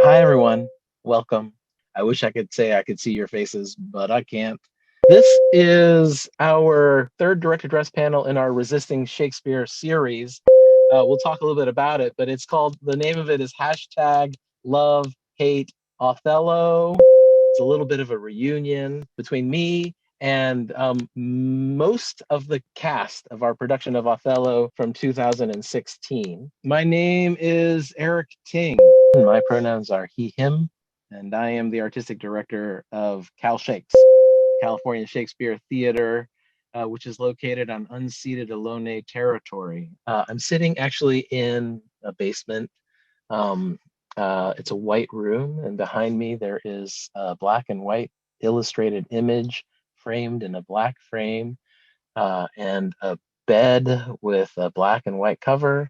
Hi, everyone. Welcome. I wish I could say I could see your faces, but I can't. This is our third direct address panel in our Resisting Shakespeare series. We'll talk a little bit about it, but it's called, the name of it is hashtag Love, Hate, Othello. It's a little bit of a reunion between me and most of the cast of our production of Othello from 2016. My name is Eric Ting. My pronouns are he, him, and I am the artistic director of Cal Shakes, California Shakespeare Theater, which is located on unceded Ohlone territory. I'm sitting actually in a basement. It's a white room, and behind me there is a black and white illustrated image framed in a black frame, and a bed with a black and white cover,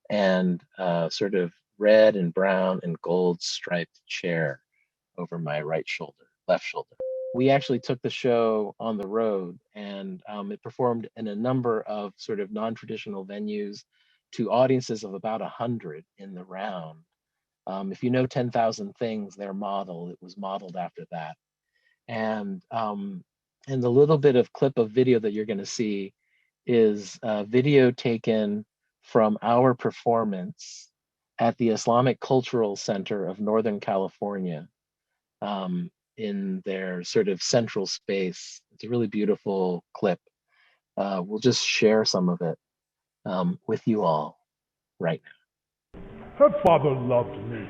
and sort of red and brown and gold striped chair over my left shoulder. We actually took the show on the road, and it performed in a number of sort of non-traditional venues to audiences of about 100 in the round. If you know 10,000 Things, their model, it was modeled after that. And the little bit of clip of video that you're going to see is video taken from our performance at the Islamic Cultural Center of Northern California, in their sort of central space. It's a really beautiful clip. We'll just share some of it with you all right now. Her father loved me,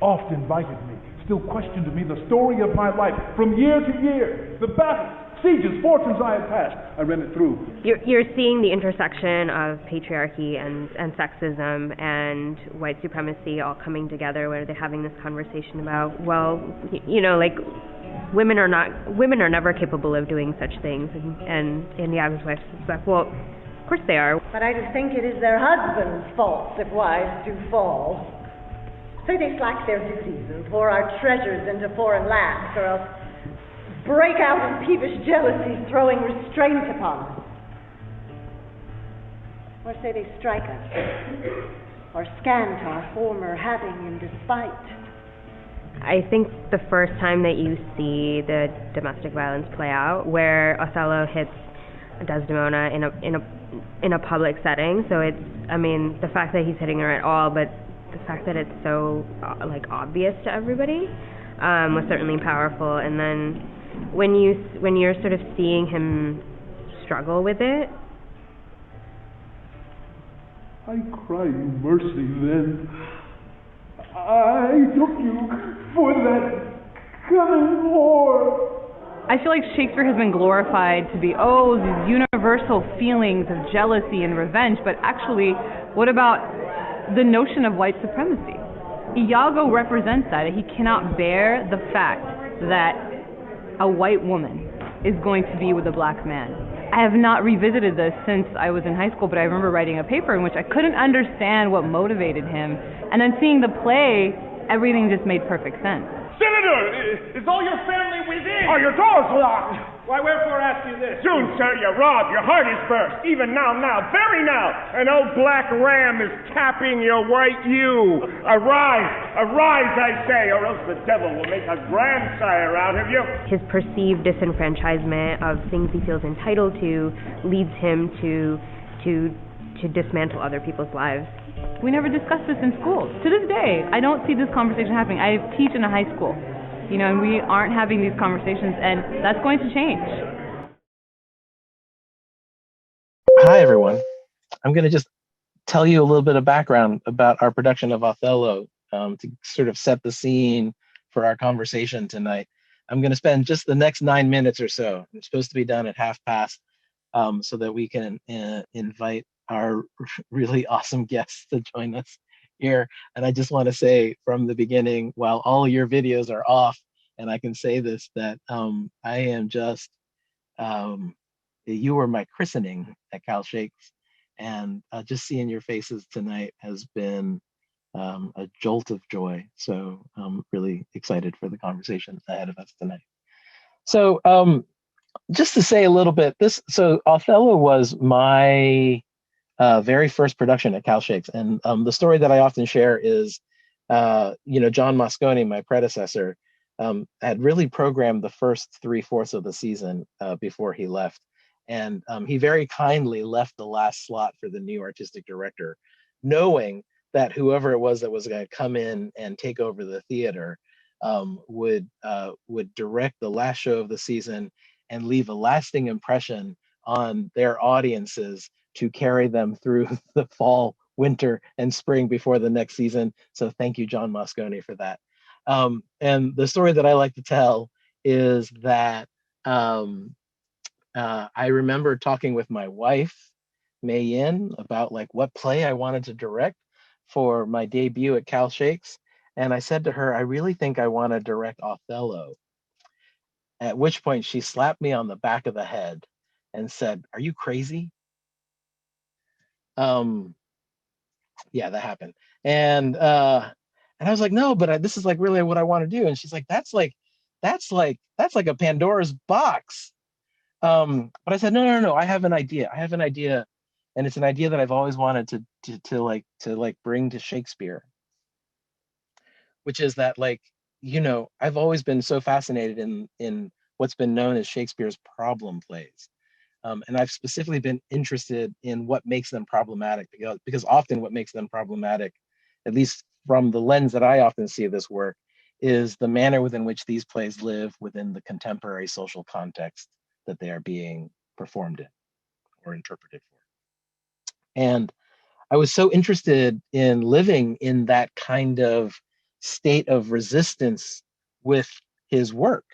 oft invited me, still questioned me the story of my life from year to year, the battles, sieges, fortunes I had passed. I ran it through. You're seeing the intersection of patriarchy and sexism and white supremacy all coming together, where they're having this conversation about, well, you know, like women are never capable of doing such things, and Iago's wife is like, well, of course they are. But I think it is their husbands' faults if wives do fall. So they slack their duties and pour our treasures into foreign lands, or else break out in peevish jealousies, throwing restraint upon us. Or say they strike us, or scant our former having in despite. I think the first time that you see the domestic violence play out, where Othello hits Desdemona in a public setting, so it's, I mean, the fact that he's hitting her at all, but the fact that it's so like obvious to everybody was certainly powerful. And then when you're sort of seeing him struggle with it, I cry you mercy then. I took you for that cunning whore. I feel like Shakespeare has been glorified to be, these universal feelings of jealousy and revenge, but actually, what about the notion of white supremacy? Iago represents that. He cannot bear the fact that a white woman is going to be with a black man. I have not revisited this since I was in high school, but I remember writing a paper in which I couldn't understand what motivated him, and then seeing the play, everything just made perfect sense. Senator, is all your family within? Are your doors locked? Why, wherefore ask you this? Soon, sir, you're robbed, your heart is burst. Even now, very now, an old black ram is tapping your white ewe. Arise, I say, or else the devil will make a grandsire out of you. His perceived disenfranchisement of things he feels entitled to leads him to dismantle other people's lives. We never discussed this in school. To this day, I don't see this conversation happening. I teach in a high school, and we aren't having these conversations, and that's going to change. Hi, everyone. I'm going to just tell you a little bit of background about our production of Othello, to sort of set the scene for our conversation tonight. I'm going to spend just the next 9 minutes or so. I'm supposed to be done at past, so that we can invite our really awesome guests to join us here. And I just want to say from the beginning, while all your videos are off, and I can say this, that I am just, you were my christening at Cal Shakes, and just seeing your faces tonight has been a jolt of joy. So I'm really excited for the conversation ahead of us tonight. So just to say a little bit, so Othello was my very first production at Cal Shakes, and the story that I often share is John Moscone, my predecessor, had really programmed the first 3/4 of the season before he left. And he very kindly left the last slot for the new artistic director, knowing that whoever it was that was going to come in and take over the theater would direct the last show of the season and leave a lasting impression on their audiences to carry them through the fall, winter, and spring before the next season. So thank you, John Moscone, for that. And the story that I like to tell is that I remember talking with my wife, May Yin, about like what play I wanted to direct for my debut at Cal Shakes. And I said to her, I really think I want to direct Othello. At which point she slapped me on the back of the head and said, "Are you crazy?" Yeah, that happened. And I was like, no, but this is like really what I want to do. And she's like, that's like a Pandora's box. But I said, no, I have an idea. And it's an idea that I've always wanted to bring to Shakespeare, which is that I've always been so fascinated in what's been known as Shakespeare's problem plays. And I've specifically been interested in what makes them problematic, because often what makes them problematic, at least from the lens that I often see of this work, is the manner within which these plays live within the contemporary social context that they are being performed in or interpreted for. And I was so interested in living in that kind of state of resistance with his work.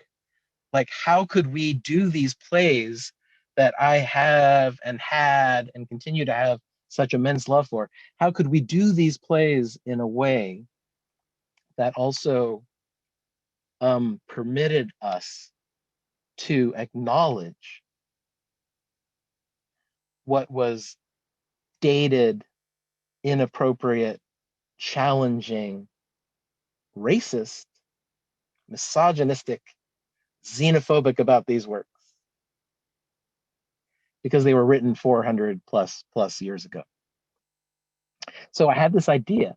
Like, how could we do these plays that I have and had and continue to have such immense love for? How could we do these plays in a way that also permitted us to acknowledge what was dated, inappropriate, challenging, racist, misogynistic, xenophobic about these works, because they were written 400 plus years ago. So I had this idea,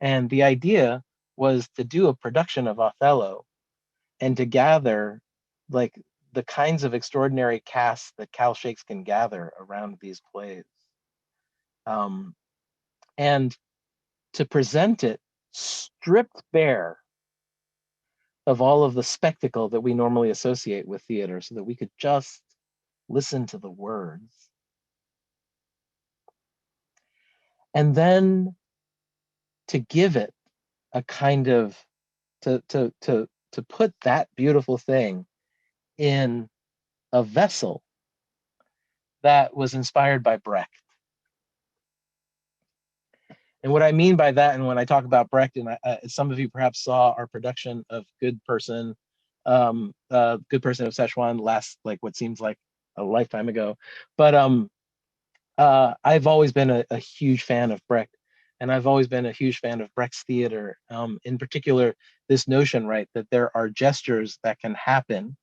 and the idea was to do a production of Othello and to gather like the kinds of extraordinary casts that Cal Shakes can gather around these plays. And to present it stripped bare of all of the spectacle that we normally associate with theater, so that we could just listen to the words. And then to give it a kind of, to put that beautiful thing in a vessel that was inspired by Brecht. And what I mean by that, and when I talk about Brecht, and some of you perhaps saw our production of Good Person of Szechuan last, like what seems like a lifetime ago. But I've always been a huge fan of Brecht, and I've always been a huge fan of Brecht's theater. In particular, this notion, right, that there are gestures that can happen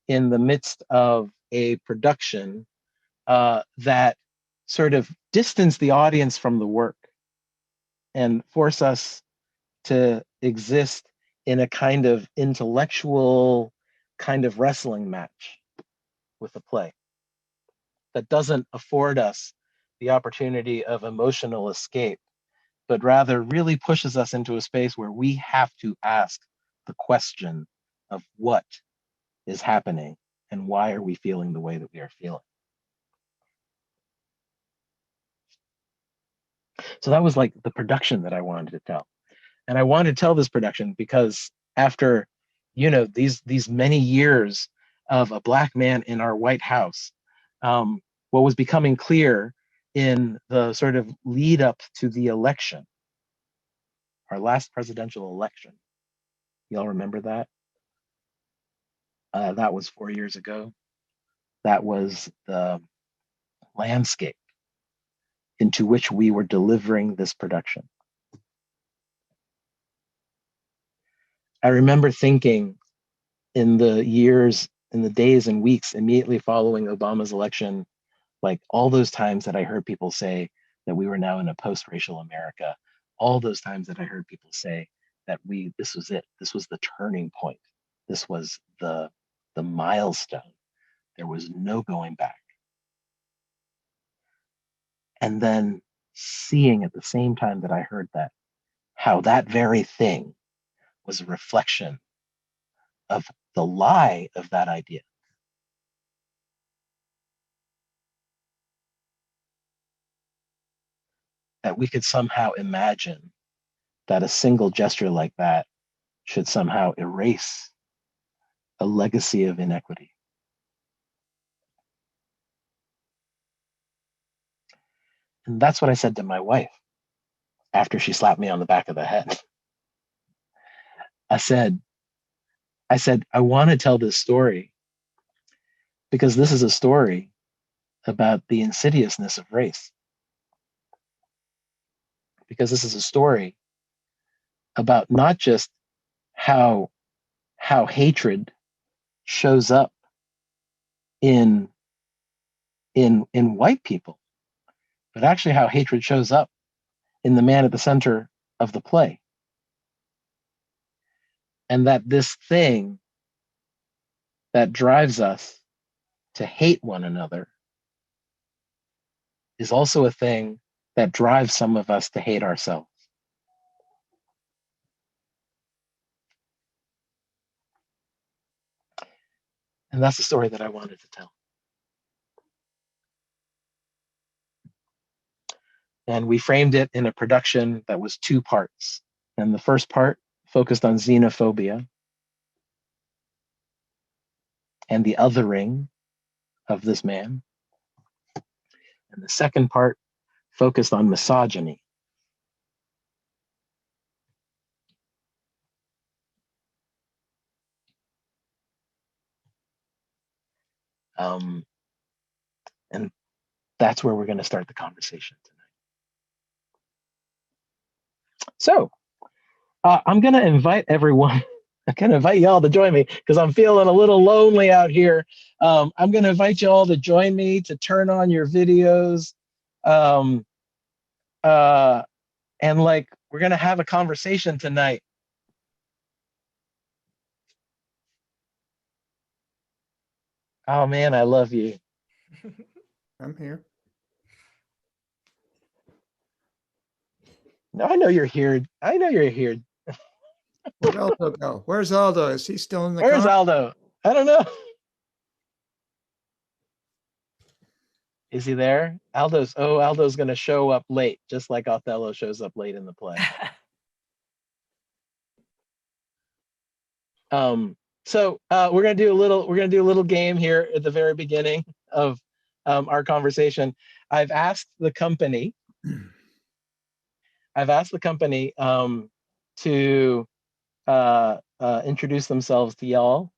in the midst of a production that sort of distance the audience from the work and force us to exist in a kind of intellectual kind of wrestling match with the play that doesn't afford us the opportunity of emotional escape, but rather really pushes us into a space where we have to ask the question of what is happening and why are we feeling the way that we are feeling. So that was like the production that I wanted to tell. And I wanted to tell this production because after, these many years of a Black man in our White House, what was becoming clear in the sort of lead up to the election, our last presidential election. Y'all remember that? That was 4 years ago. That was the landscape into which we were delivering this production. I remember thinking in the days and weeks immediately following Obama's election, like all those times that I heard people say that we were now in a post-racial America, all those times that I heard people say that this was it. This was the turning point. This was the milestone. There was no going back. And then seeing at the same time that I heard that, how that very thing was a reflection of the lie of that idea. That we could somehow imagine that a single gesture like that should somehow erase a legacy of inequity. And that's what I said to my wife after she slapped me on the back of the head. I said, I want to tell this story because this is a story about the insidiousness of race. Because this is a story about not just how hatred shows up in white people, but actually how hatred shows up in the man at the center of the play. And that this thing that drives us to hate one another is also a thing that drives some of us to hate ourselves. And that's the story that I wanted to tell. And we framed it in a production that was 2 parts. And the first part focused on xenophobia and the othering of this man. And the second part focused on misogyny. And that's where we're going to start the conversation tonight. So I'm going to invite everyone. I'm going to invite y'all to join me because I'm feeling a little lonely out here. I'm going to invite y'all to join me to turn on your videos. And like, we're going to have a conversation tonight. Oh man, I love you. I'm here. No, I know you're here. I know you're here. Where'd Aldo go? Where's Aldo? Is he still in the Where's car? Aldo? I don't know. Is he there? Aldo's going to show up late, just like Othello shows up late in the play. So we're gonna do a little game here at the very beginning of our conversation. I've asked the company to introduce themselves to y'all.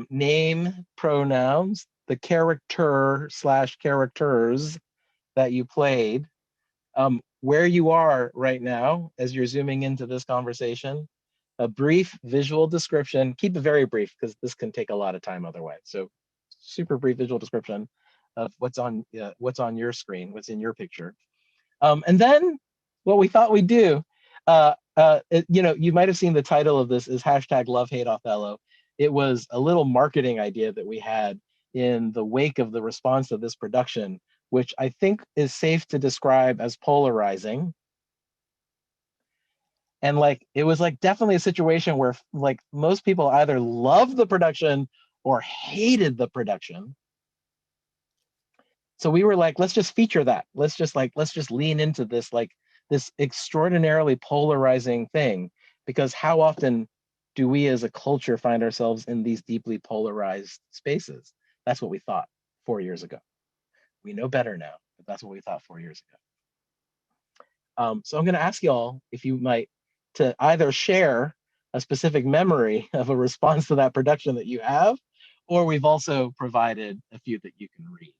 Name, pronouns, the character/characters that you played, where you are right now as you're zooming into this conversation, a brief visual description. Keep it very brief because this can take a lot of time otherwise. So super brief visual description of what's on your screen, what's in your picture. And then what we thought we'd do, you might have seen the title of this is #LoveHateOthello. It was a little marketing idea that we had in the wake of the response to this production, which I think is safe to describe as polarizing. And like, it was like definitely a situation where like most people either loved the production or hated the production. So we were like, let's just feature that. Let's just lean into this, like this extraordinarily polarizing thing, because how often do we as a culture find ourselves in these deeply polarized spaces? That's what we thought 4 years ago. We know better now, but that's what we thought 4 years ago. So I'm going to ask y'all if you might to either share a specific memory of a response to that production that you have, or we've also provided a few that you can read.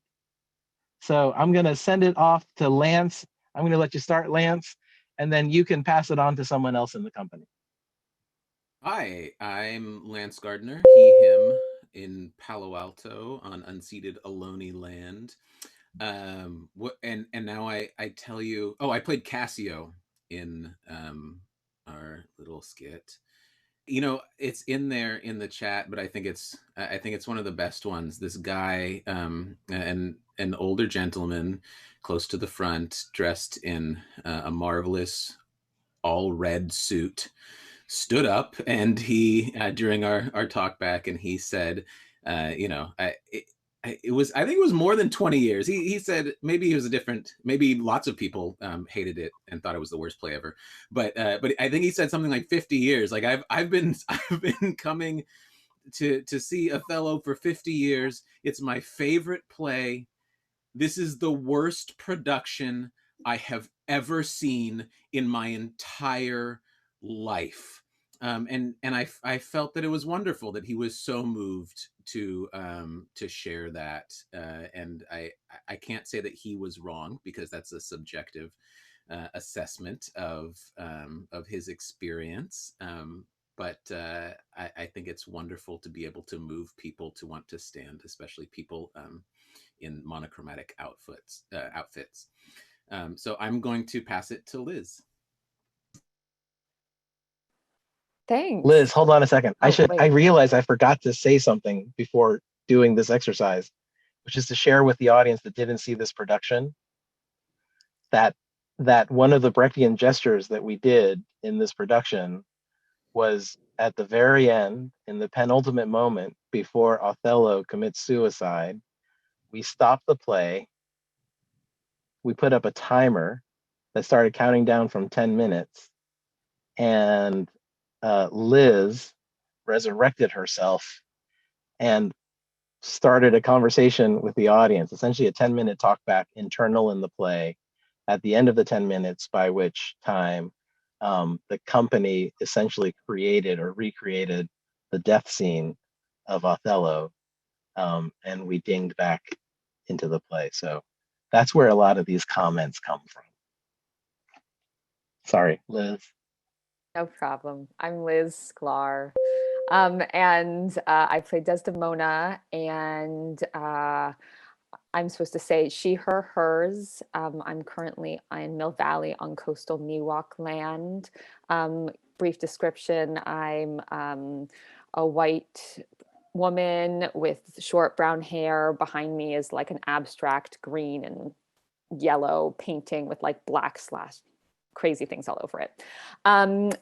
So I'm going to send it off to Lance. I'm going to let you start, Lance, and then you can pass it on to someone else in the company. Hi, I'm Lance Gardner, he, him, in Palo Alto on unceded Ohlone land. And now I tell you, I played Cassio in our little skit. You know, it's in there in the chat, but I think it's one of the best ones. This guy, an older gentleman, close to the front, dressed in a marvelous all red suit, stood up, and he during our talk back, and he said, you know, it was, I think it was more than 20 years. He said maybe it was a different, maybe lots of people hated it and thought it was the worst play ever, but I think he said something like 50 years. Like I've been coming to see Othello for 50 years. It's my favorite play. This is the worst production I have ever seen in my entire life. And I felt that it was wonderful that he was so moved to share that. And I can't say that he was wrong, because that's a subjective assessment of his experience. But I think it's wonderful to be able to move people to want to stand, especially people in monochromatic outfits. So I'm going to pass it to Liz. Thanks. Liz, hold on a second. Oh, I realized I forgot to say something before doing this exercise, which is to share with the audience that didn't see this production that one of the Brechtian gestures that we did in this production was at the very end, in the penultimate moment before Othello commits suicide. We stopped the play. We put up a timer that started counting down from 10 minutes. And Liz resurrected herself and started a conversation with the audience, essentially a 10-minute talkback internal in the play at the end of the 10 minutes, by which time the company essentially created or recreated the death scene of Othello, and we dinged back into the play. So that's where a lot of these comments come from. Sorry, Liz. No problem. I'm Liz Sklar. And I played Desdemona, and I'm supposed to say she, her, hers. I'm currently in Mill Valley on coastal Miwok land. Brief description, I'm a white woman with short brown hair. Behind me is like an abstract green and yellow painting with like black / crazy things all over it. And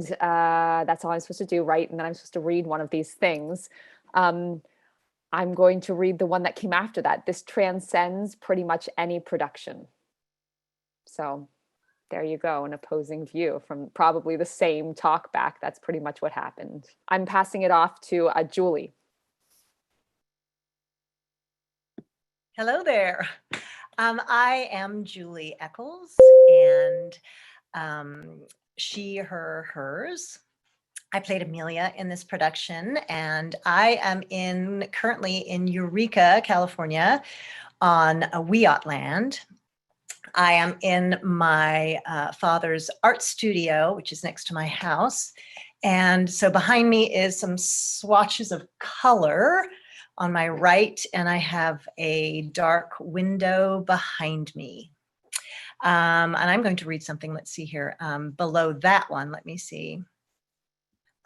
that's all I'm supposed to do, right? And then I'm supposed to read one of these things. I'm going to read the one that came after that. This transcends pretty much any production. So there you go, an opposing view from probably the same talk back. That's pretty much what happened. I'm passing it off to Julie. Hello there. I am Julie Eccles, and she, her, hers. I played Emilia in this production, and I am currently in Eureka, California, on a Wiot land. I am in my father's art studio, which is next to my house. And so behind me is some swatches of color on my right, and I have a dark window behind me. And I'm going to read something, let's see here, below that one, let me see.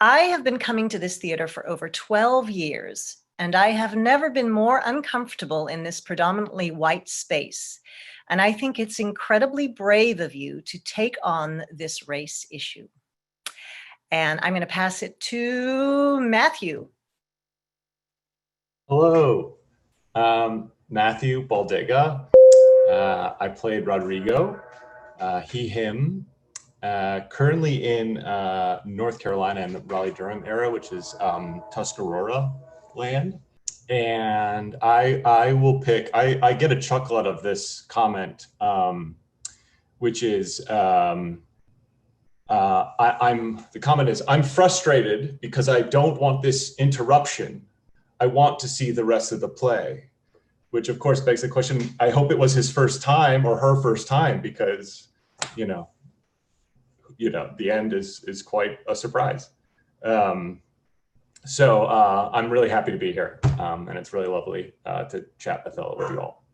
I have been coming to this theater for over 12 years, and I have never been more uncomfortable in this predominantly white space. And I think it's incredibly brave of you to take on this race issue. And I'm going to pass it to Matthew. Hello, Matthew Baldiga. I played Roderigo, he, him, currently in North Carolina and Raleigh-Durham area, which is Tuscarora land. And I will pick, I get a chuckle out of this comment, which is, the comment is, I'm frustrated because I don't want this interruption. I want to see the rest of the play, which of course begs the question, I hope it was his first time or her first time, because, you know, the end is quite a surprise. So I'm really happy to be here, and it's really lovely to chat Othello with you all.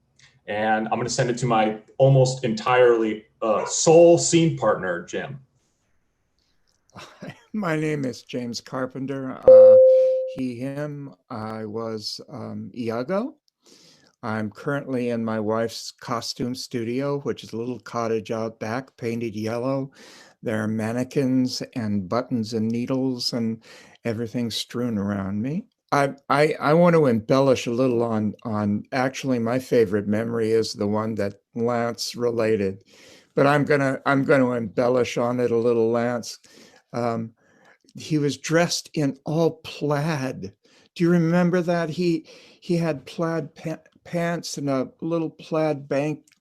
And I'm going to send it to my almost entirely sole scene partner, Jim. My name is James Carpenter. He, him. I was Iago. I'm currently in my wife's costume studio, which is a little cottage out back, painted yellow. There are mannequins and buttons and needles and everything strewn around me. I want to embellish a little on actually my favorite memory is the one that Lance related, but I'm gonna embellish on it a little, Lance. He was dressed in all plaid. Do you remember that? He had plaid pants and a little plaid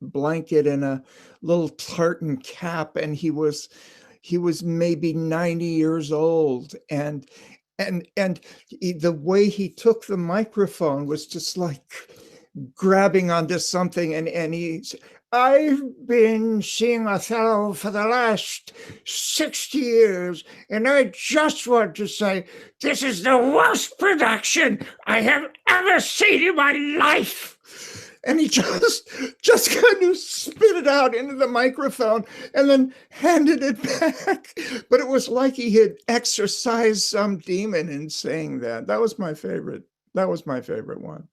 blanket and a little tartan cap, and he was maybe 90 years old, and the way he took the microphone was just like grabbing onto something, and he's, I've been seeing Othello for the last 60 years, and I just want to say this is the worst production I have ever seen in my life. And he just kind of spit it out into the microphone and then handed it back. But it was like he had exorcised some demon in saying that. That was my favorite. That was my favorite one.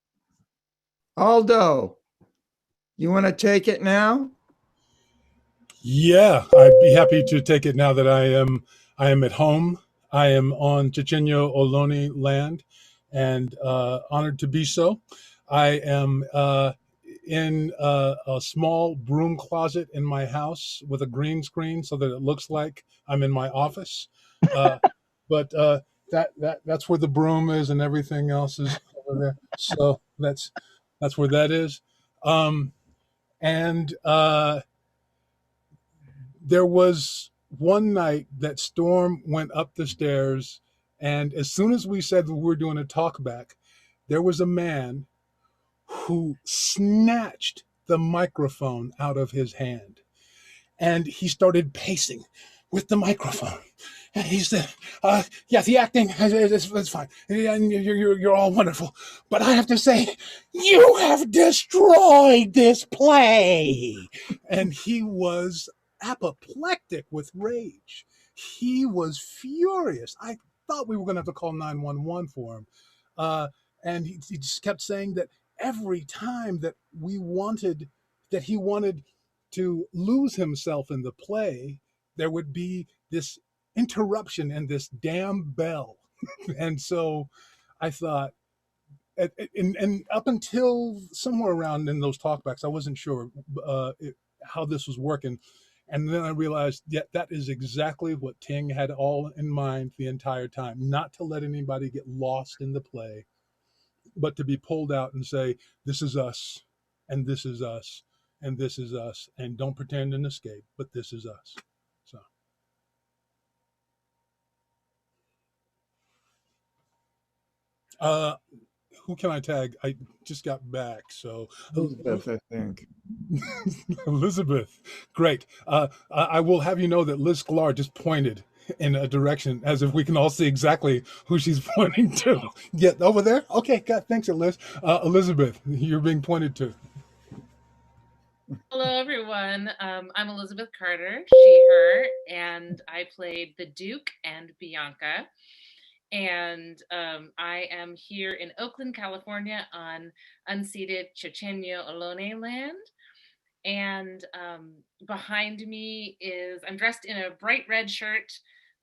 Aldo, you want to take it now? Yeah, I'd be happy to take it now that I am at home. I am on Chichenyo Ohlone land, and honored to be so. I am in a small broom closet in my house with a green screen so that it looks like I'm in my office. But that's where the broom is, and everything else is over there. So that's where that is. And there was one night that Storm went up the stairs, and as soon as we said that we were doing a talk back, there was a man who snatched the microphone out of his hand, and he started pacing with the microphone. And he said, yeah, the acting is fine. And you're all wonderful. But I have to say, you have destroyed this play. And he was apoplectic with rage. He was furious. I thought we were going to have to call 911 for him. And he just kept saying that every time that he wanted to lose himself in the play, there would be this interruption and this damn bell. And so I thought, and up until somewhere around in those talkbacks, I wasn't sure how this was working. And then I realized, yeah, that is exactly what Ting had all in mind the entire time, not to let anybody get lost in the play, but to be pulled out and say, this is us, and this is us, and this is us, and don't pretend and escape, but this is us. So. Who can I tag? I just got back, so Elizabeth, I think. Elizabeth, great. I will have you know that Liz Sklar just pointed in a direction as if we can all see exactly who she's pointing to. Yeah, over there? Okay, God, thanks, Liz. Elizabeth, you're being pointed to. Hello, everyone. I'm Elizabeth Carter, she, her, and I played the Duke and Bianca. And I am here in Oakland, California on unceded Chichenyo Ohlone land. And behind me is, I'm dressed in a bright red shirt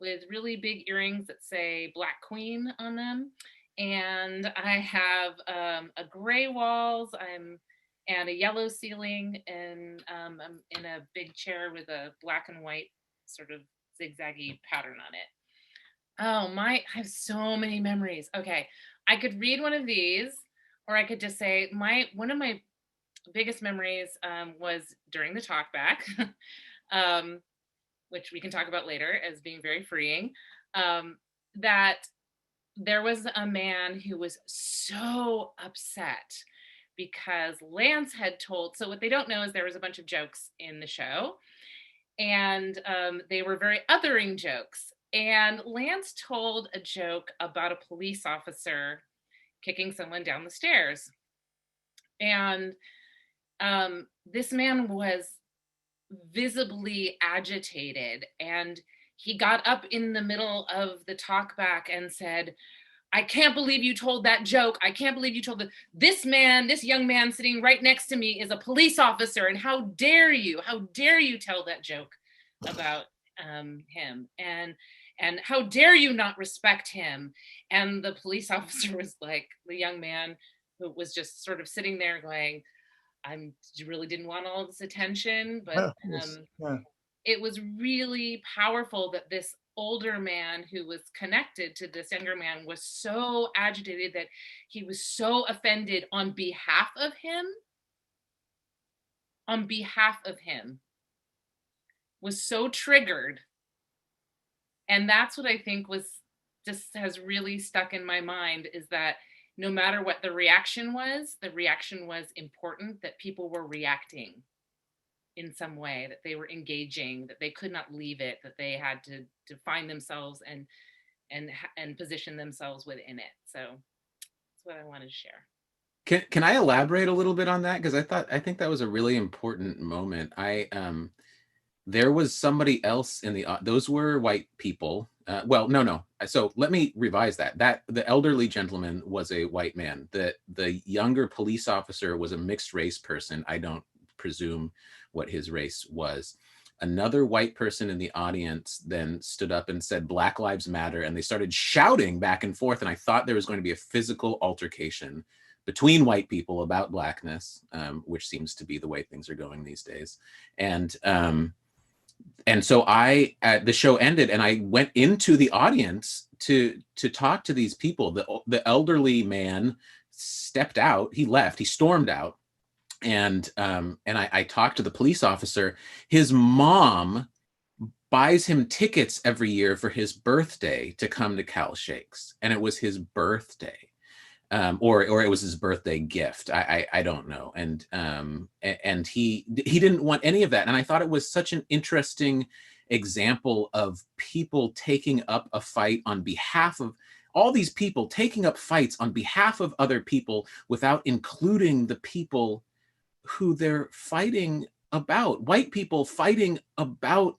with really big earrings that say Black Queen on them. And I have a gray walls and a yellow ceiling, and I'm in a big chair with a black and white sort of zigzaggy pattern on it. Oh my, I have so many memories. Okay, I could read one of these, or I could just say one of my biggest memories was during the talkback, which we can talk about later as being very freeing, that there was a man who was so upset because Lance had told, so what they don't know is there was a bunch of jokes in the show, and they were very othering jokes. And Lance told a joke about a police officer kicking someone down the stairs. And this man was visibly agitated, and he got up in the middle of the talk back and said, I can't believe you told that joke. I can't believe you told this man, this young man sitting right next to me is a police officer, and how dare you tell that joke about him, and how dare you not respect him. And the police officer was like, the young man who was just sort of sitting there going, I really didn't want all this attention, but it was really powerful that this older man who was connected to this younger man was so agitated that he was so offended on behalf of him, was so triggered. And that's what I think has really stuck in my mind, is that no matter what the reaction was important, that people were reacting in some way, that they were engaging, that they could not leave it, that they had to find themselves and position themselves within it. So that's what I wanted to share. Can I elaborate a little bit on that? Because I think that was a really important moment. There was somebody else in those were white people. Well, no. So let me revise that. The elderly gentleman was a white man. The younger police officer was a mixed race person. I don't presume what his race was. Another white person in the audience then stood up and said, Black Lives Matter. And they started shouting back and forth. And I thought there was going to be a physical altercation between white people about blackness, which seems to be the way things are going these days. And so the show ended, and I went into the audience to talk to these people. The elderly man stepped out. He left. He stormed out. And I talked to the police officer. His mom buys him tickets every year for his birthday to come to Cal Shakes, and it was his birthday, or it was his birthday gift. I don't know. And he didn't want any of that. And I thought it was such an interesting example of people taking up a fight on behalf of all these people, taking up fights on behalf of other people without including the people who they're fighting about. White people fighting about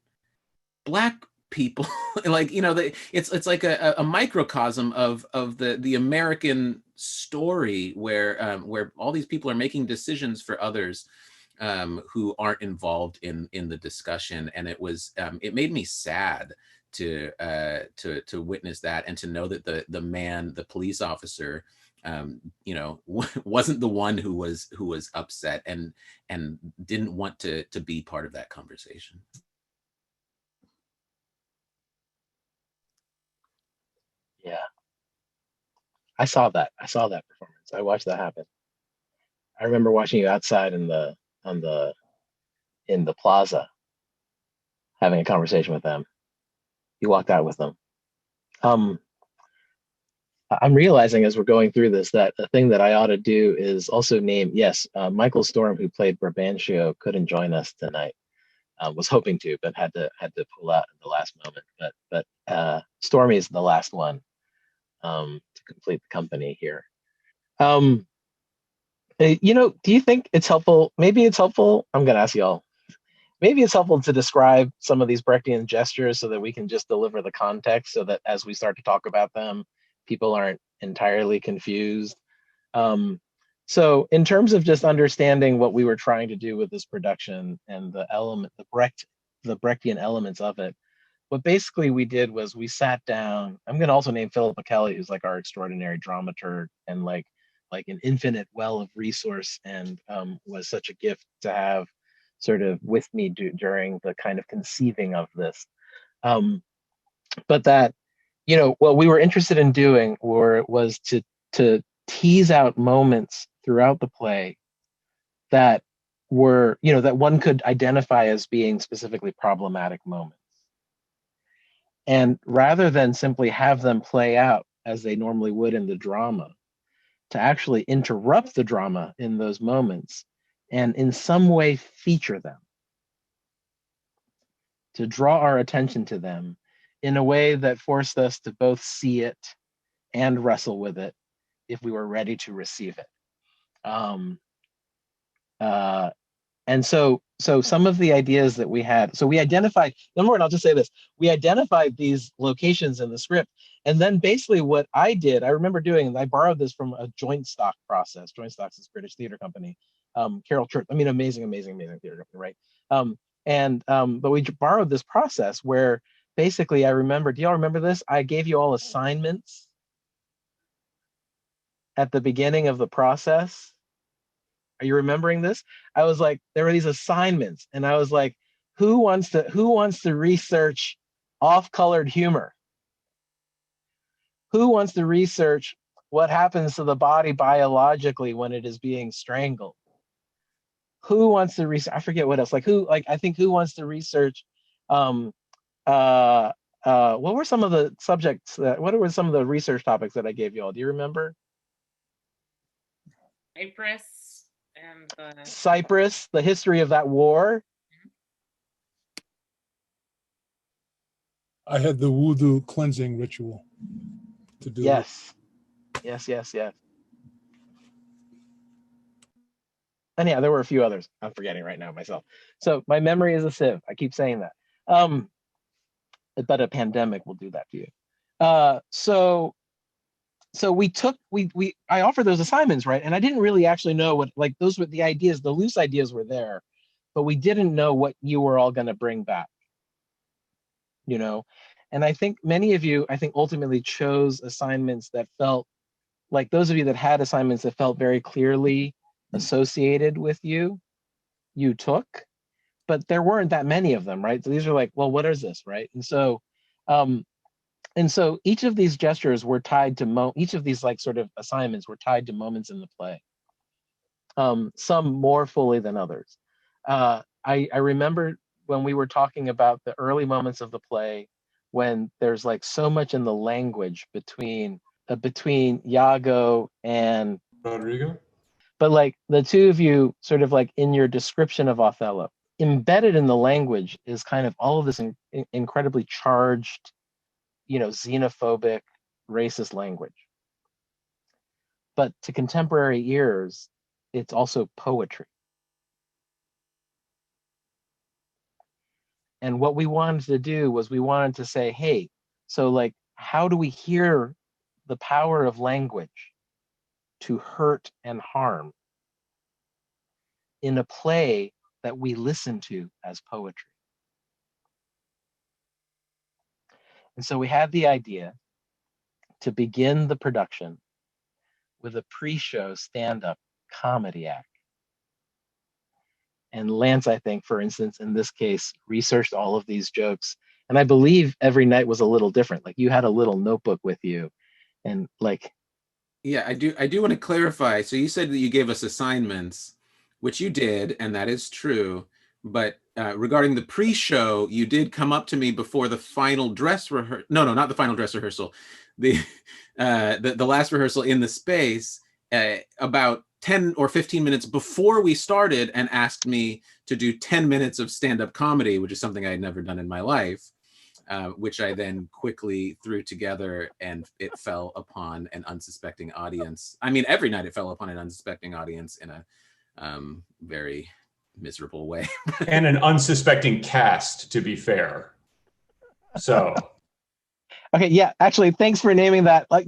Black people. Like, it's like a microcosm of the American story where all these people are making decisions for others who aren't involved in the discussion. And it made me sad to witness that, and to know that the police officer wasn't the one who was upset and didn't want to be part of that conversation. Yeah, I saw that performance. I watched that happen. I remember watching you outside in the plaza, having a conversation with them. You walked out with them. I'm realizing as we're going through this that the thing that I ought to do is also name, Michael Storm, who played Brabantio, couldn't join us tonight. Was hoping to, but had to pull out at the last moment. But Stormy is the last one to complete the company here. Do you think it's helpful? Maybe it's helpful. I'm going to ask y'all. Maybe it's helpful to describe some of these Brechtian gestures so that we can just deliver the context, so that as we start to talk about them, people aren't entirely confused. So in terms of just understanding what we were trying to do with this production and the Brechtian elements of it, what basically we did was we sat down. I'm going to also name Philip Kelly, who's like our extraordinary dramaturg and like an infinite well of resource, and was such a gift to have sort of with me during the kind of conceiving of this. But that, what we were interested in doing was to tease out moments throughout the play that were, that one could identify as being specifically problematic moments. And rather than simply have them play out as they normally would in the drama, to actually interrupt the drama in those moments and in some way feature them, to draw our attention to them in a way that forced us to both see it and wrestle with it if we were ready to receive it. And so some of the ideas that we had, so we identified, number one, I'll just say this, we identified these locations in the script. And then basically what I did, I remember doing, and I borrowed this from a joint stock process. Joint Stock's this British theater company. Carol Church, I mean, amazing theater company, right? But we borrowed this process where basically I remember, do y'all remember this? I gave you all assignments at the beginning of the process. Are you remembering this? I was like, there were these assignments, and I was like, who wants to research off-colored humor? Who wants to research what happens to the body biologically when it is being strangled? Who wants to research? I forget what else. I think who wants to research? What were some of the subjects? What were some of the research topics that I gave you all? Do you remember? Cyprus and Cyprus, the history of that war. I had the voodoo cleansing ritual to do. Yes. And yeah, there were a few others. I'm forgetting right now myself. So my memory is a sieve. I keep saying that. But a pandemic will do that to you. So I offered those assignments, right? And I didn't really actually know what, like, those were the ideas, the loose ideas were there, but we didn't know what you were all going to bring back, you know? And I think many of you, ultimately chose assignments that felt like, those of you that had assignments that felt very clearly associated with you took, but there weren't that many of them, right? So these are like, well, what is this, right? And so each of these gestures were tied to each of these like sort of assignments were tied to moments in the play. Some more fully than others. I remember when we were talking about the early moments of the play, when there's like so much in the language between Iago and Roderigo. But like the two of you sort of like in your description of Othello, embedded in the language is kind of all of this incredibly charged, xenophobic, racist language. But to contemporary ears, it's also poetry. And what we wanted to do was we wanted to say, hey, so like, how do we hear the power of language to hurt and harm in a play that we listen to as poetry? And so we had the idea to begin the production with a pre-show stand-up comedy act. And Lance, I think, for instance, in this case, researched all of these jokes. And I believe every night was a little different. Like, you had a little notebook with you, and like. Yeah, I do want to clarify. So you said that you gave us assignments, which you did, and that is true. But regarding the pre-show, you did come up to me before the final dress rehearsal. No, not the final dress rehearsal. The last rehearsal in the space, about 10 or 15 minutes before we started, and asked me to do 10 minutes of stand-up comedy, which is something I had never done in my life, which I then quickly threw together, and it fell upon an unsuspecting audience. I mean, every night it fell upon an unsuspecting audience in a very miserable way. And an unsuspecting cast, to be fair. So. Okay, yeah, actually, thanks for naming that. Like,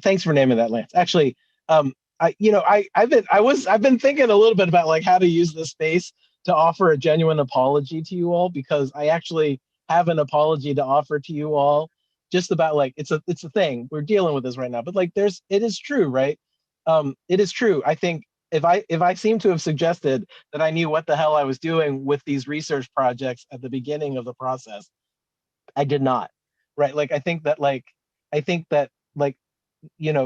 thanks for naming that, Lance. Actually, I've been thinking a little bit about like how to use this space to offer a genuine apology to you all, because I actually have an apology to offer to you all, just about like, it's a thing, we're dealing with this right now, but like it is true, right? It is true. I think if I seem to have suggested that I knew what the hell I was doing with these research projects at the beginning of the process, I did not, right? Like, I think that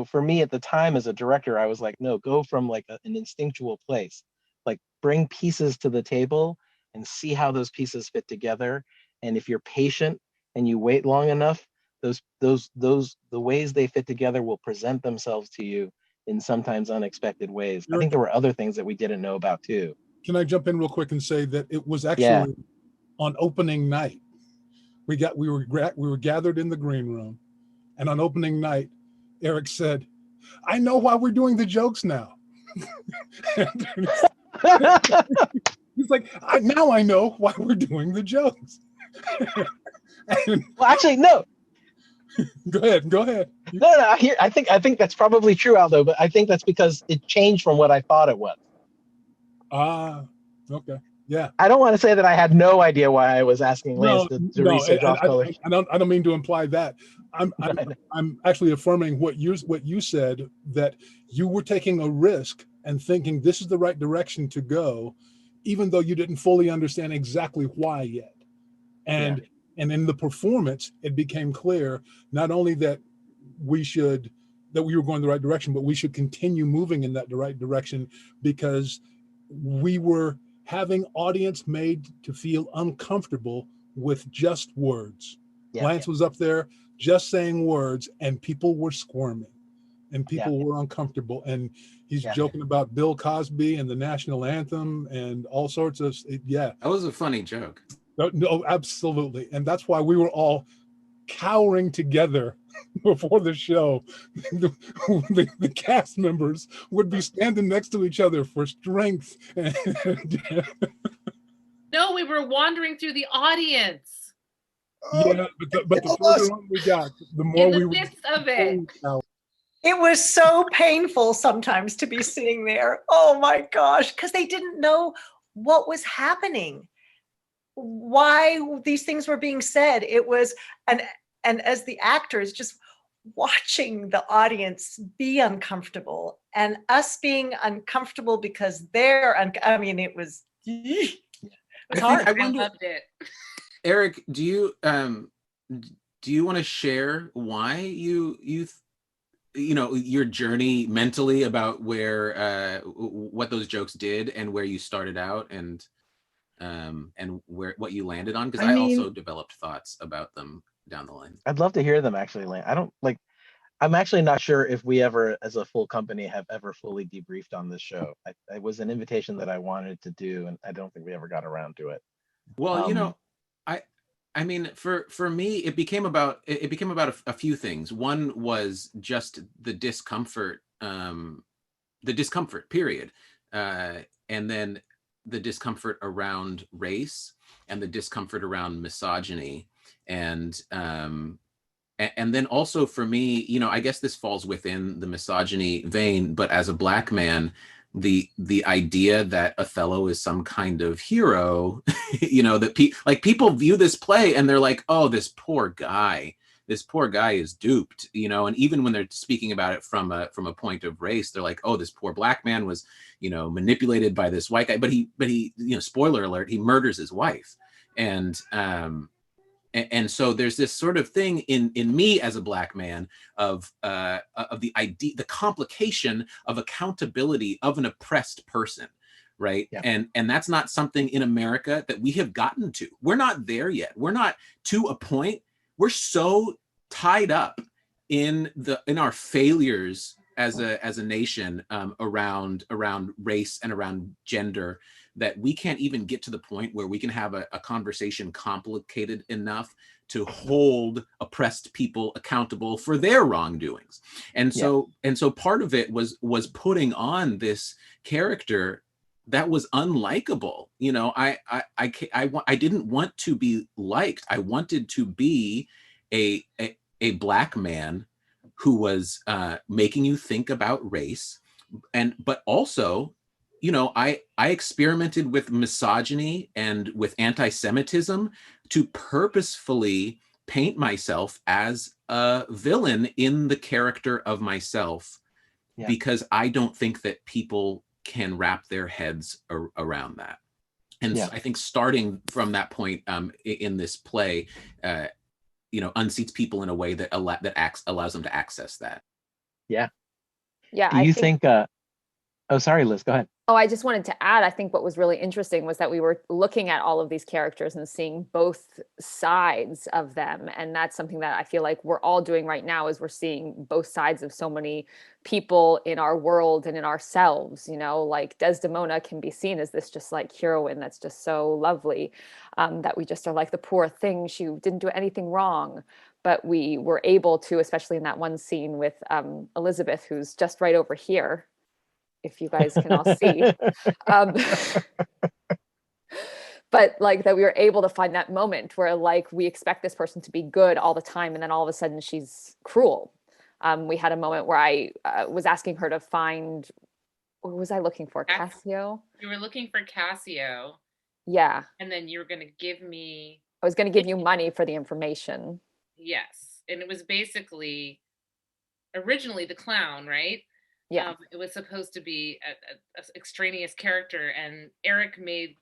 for me at the time as a director, I was like, no, go from like an instinctual place, like bring pieces to the table and see how those pieces fit together. And if you're patient and you wait long enough, the ways they fit together will present themselves to you in sometimes unexpected ways. I think there were other things that we didn't know about too. Can I jump in real quick and say that it was actually on opening night. We were gathered in the green room, and on opening night, Eric said, "I know why we're doing the jokes now." He's like, now I know why we're doing the jokes. And, well, actually, no. Go ahead. No, I think that's probably true, Aldo, but I think that's because it changed from what I thought it was. Okay. Yeah. I don't want to say that I had no idea why I was asking Lance to research off color. I don't mean to imply that. I'm actually affirming what you said, that you were taking a risk and thinking this is the right direction to go, even though you didn't fully understand exactly why yet. And in the performance, it became clear not only that we were going the right direction, but we should continue moving in that right direction, because we were having audience made to feel uncomfortable with just words. Lance was up there just saying words, and people were squirming, and people were uncomfortable. And he's joking about Bill Cosby and the national anthem and all sorts of That was a funny joke. No, absolutely. And that's why we were all cowering together before the show. The cast members would be standing next to each other for strength. No, we were wandering through the audience. Yeah, but the further on we got, the more in the midst of it. It was so painful sometimes to be sitting there. Oh my gosh, because they didn't know what was happening, why these things were being said. It was, and as the actors, just watching the audience be uncomfortable and us being uncomfortable because they're, it was hard. I loved it. Eric, do you want to share why your journey mentally about where what those jokes did and where you started out and what you landed on? Because I also developed thoughts about them down the line. I'd love to hear them actually, Lance. I'm actually not sure if we ever, as a full company, have ever fully debriefed on this show. It was an invitation that I wanted to do, and I don't think we ever got around to it. Well, I mean, for me, it became about a few things. One was just the discomfort period, and then the discomfort around race and the discomfort around misogyny, and then also for me, I guess this falls within the misogyny vein, but as a Black man, the idea that Othello is some kind of hero, that people view this play and they're like, oh, this poor guy is duped, and even when they're speaking about it from a point of race, they're like, oh, this poor Black man was, manipulated by this white guy, but he, spoiler alert, he murders his wife. And so there's this sort of thing in me as a Black man of the idea, the complication of accountability of an oppressed person, right? Yeah. And that's not something in America that we have gotten to. We're not there yet. We're not to a point. We're so tied up in our failures as a nation around race and around gender, that we can't even get to the point where we can have a conversation complicated enough to hold oppressed people accountable for their wrongdoings. And so part of it was putting on this character that was unlikable. I didn't want to be liked. I wanted to be a Black man who was making you think about race, but also, I experimented with misogyny and with anti-Semitism to purposefully paint myself as a villain in the character of myself, because I don't think that people can wrap their heads around that. And so I think starting from that point in this play, unseats people in a way that allows them to access that. Yeah. Yeah. Do you think oh, sorry, Liz, go ahead. Oh, I just wanted to add, I think what was really interesting was that we were looking at all of these characters and seeing both sides of them. And that's something that I feel like we're all doing right now, is we're seeing both sides of so many people in our world and in ourselves. Like Desdemona can be seen as this just like heroine that's just so lovely, that we just are like the poor thing, she didn't do anything wrong. But we were able to, especially in that one scene with Elizabeth, who's just right over here, if you guys can all see. Um, but like that we were able to find that moment where like we expect this person to be good all the time, and then all of a sudden she's cruel. We had a moment where I was asking her to find, what was I looking for? Cassio? You were looking for Cassio. Yeah. And then you were going to give me... I was going to give you money for the information. Yes. And it was basically originally the clown, right? Yeah. It was supposed to be a extraneous character, and Eric made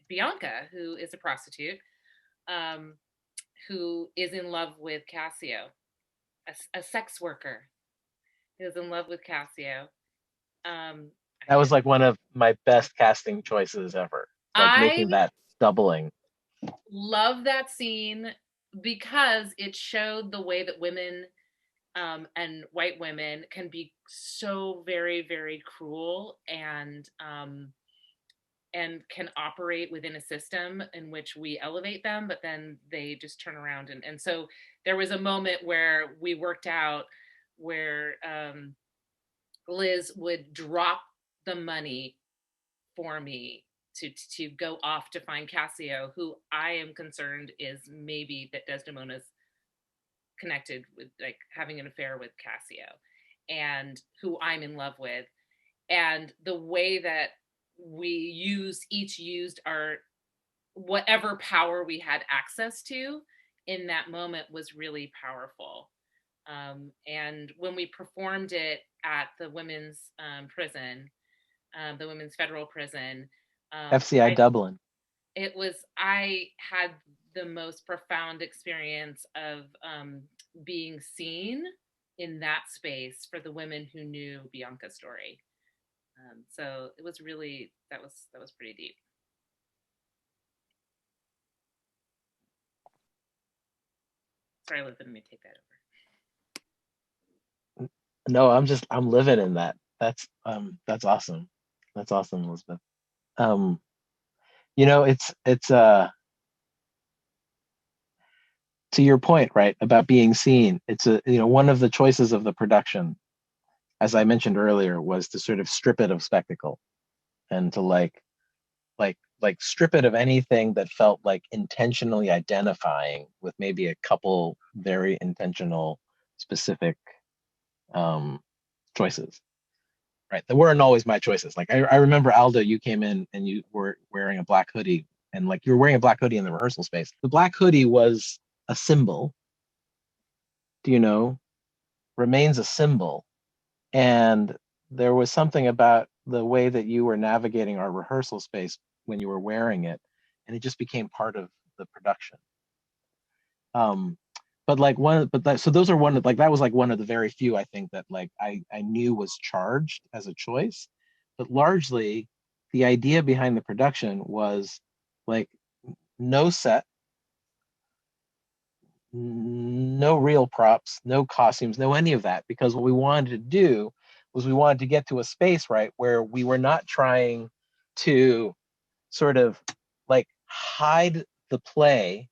Bianca, who is a prostitute, who is in love with Cassio, a sex worker who is in love with Cassio. That was like one of my best casting choices ever. Like making that doubling. Love that scene because it showed the way that women and white women can be so very, very cruel and can operate within a system in which we elevate them, but then they just turn around. And so there was a moment where we worked out where Liz would drop the money for me to go off to find Cassio, who I am concerned is maybe that Desdemona's connected with, like, having an affair with Cassio, and who I'm in love with. And the way that we each used our whatever power we had access to in that moment was really powerful. And when we performed it at the women's prison, the women's federal prison, FCI Dublin. I had the most profound experience of being seen in that space for the women who knew Bianca's story. So it was really, that was pretty deep. Sorry, Liz, let me take that over. No, I'm living in that. That's awesome. That's awesome, Elizabeth. You know, it's to your point, right, about being seen. It's one of the choices of the production, as I mentioned earlier, was to sort of strip it of spectacle and to like strip it of anything that felt like intentionally identifying with maybe a couple very intentional, specific choices. Right, that weren't always my choices. Like I remember, Aldo, you came in and you were wearing a black hoodie, and like you were wearing a black hoodie in the rehearsal space. The black hoodie was a symbol, remains a symbol. And there was something about the way that you were navigating our rehearsal space when you were wearing it, and it just became part of the production. So those are one of, like, that was like one of the very few, I think, that like I knew was charged as a choice. But largely the idea behind the production was like no set, no real props, no costumes, no any of that, because what we wanted to do was we wanted to get to a space, right, where we were not trying to sort of like hide the play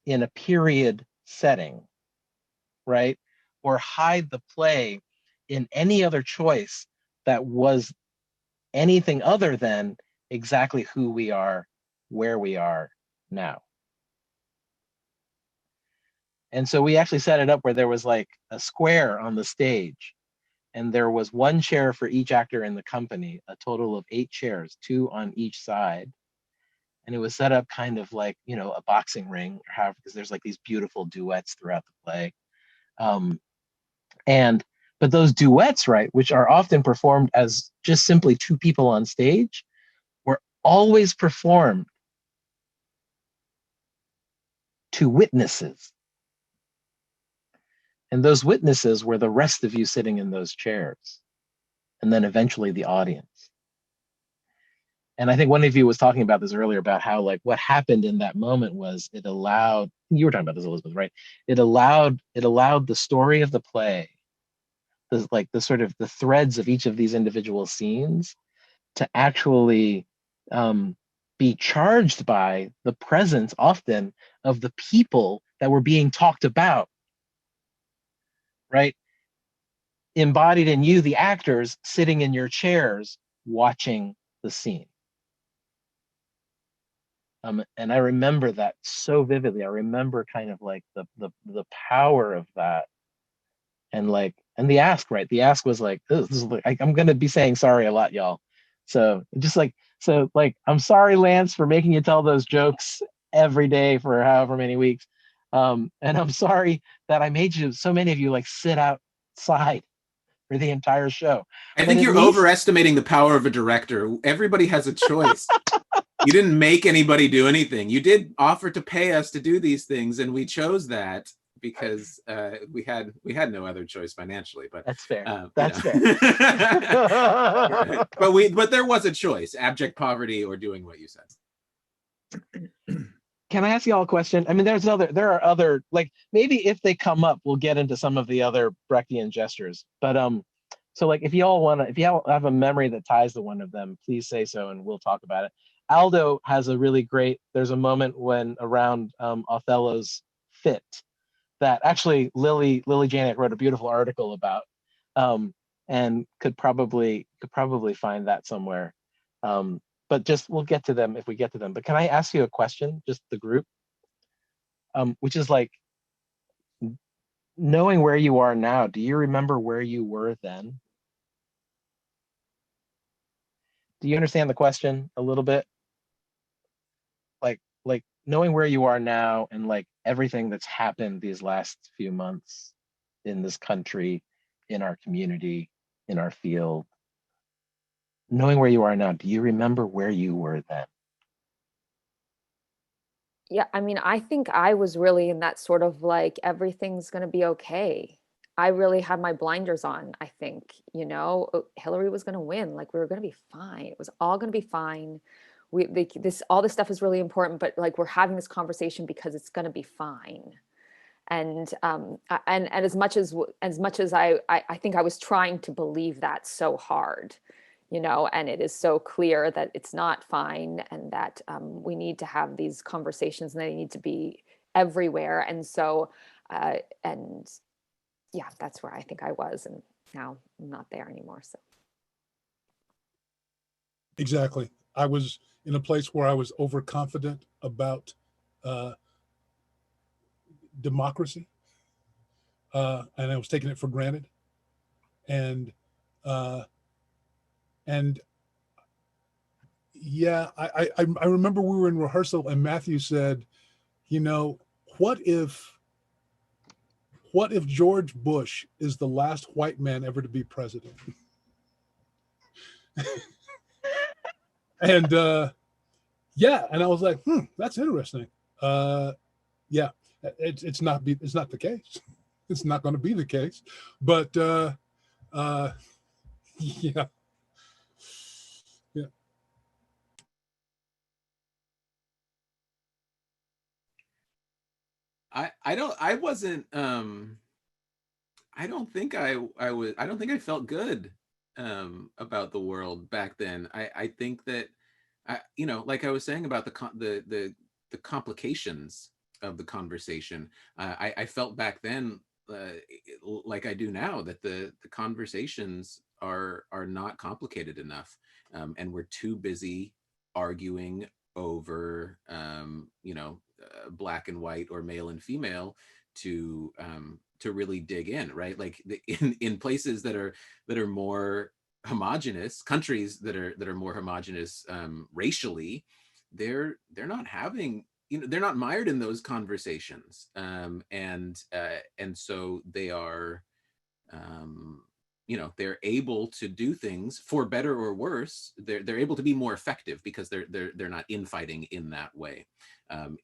in a period setting, right, or hide the play in any other choice that was anything other than exactly who we are, where we are now. And so we actually set it up where there was like a square on the stage, and there was one chair for each actor in the company, a total of 8 chairs, 2 on each side. And it was set up kind of like, a boxing ring, or however, because there's like these beautiful duets throughout the play. But those duets, right, which are often performed as just simply 2 people on stage, were always performed to witnesses. And those witnesses were the rest of you sitting in those chairs, and then eventually the audience. And I think one of you was talking about this earlier, about how like what happened in that moment was it allowed, you were talking about this, Elizabeth, right? It allowed the story of the play, the sort of the threads of each of these individual scenes, to actually be charged by the presence often of the people that were being talked about, right? embodied in you, the actors, sitting in your chairs watching the scene. And I remember that so vividly. I remember kind of like the power of that, and like, and the ask, right? The ask was like, this is like, I'm gonna be saying sorry a lot, y'all. So just like, so like, I'm sorry, Lance, for making you tell those jokes every day for however many weeks. And I'm sorry that I made you, so many of you, like sit outside for the entire show. I think you're overestimating the power of a director. Everybody has a choice. You didn't make anybody do anything. You did offer to pay us to do these things, and we chose that because we had no other choice financially. But that's fair. That's fair. but there was a choice: abject poverty or doing what you said. Can I ask you all a question? I mean, there are other, like, maybe if they come up, we'll get into some of the other Brechtian gestures. But so like, if y'all have a memory that ties to one of them, please say so, and we'll talk about it. Aldo has a really great, there's a moment when around Othello's fit that actually Lily Janik wrote a beautiful article about, and could probably find that somewhere. But just, we'll get to them if we get to them. But can I ask you a question, just the group, which is like, knowing where you are now, do you remember where you were then? Do you understand the question a little bit? Like knowing where you are now and like everything that's happened these last few months in this country, in our community, in our field, knowing where you are now, do you remember where you were then? Yeah, I mean, I think I was really in that sort of like, everything's going to be okay. I really had my blinders on, I think, Hillary was going to win. Like, we were going to be fine. It was all going to be fine. All this stuff is really important, but like, we're having this conversation because it's going to be fine. And as much as I think I was trying to believe that so hard, and it is so clear that it's not fine, and that we need to have these conversations, and they need to be everywhere. And so, and yeah, that's where I think I was, and now I'm not there anymore. So exactly, I was in a place where I was overconfident about democracy, and I was taking it for granted, and yeah, I remember we were in rehearsal and Matthew said, what if George Bush is the last white man ever to be president? And yeah, and I was like, that's interesting. Yeah, it's not the case. It's not going to be the case. But yeah. I don't think I felt good about the world back then. I think that like I was saying about the complications of the conversation, I felt back then like I do now, that the conversations are not complicated enough, and we're too busy arguing over black and white or male and female to really dig in, right? Like in places that are more homogenous, countries that are more homogenous racially, they're not having, they're not mired in those conversations, and so they are they're able to do things, for better or worse. They're able to be more effective because they're not infighting in that way,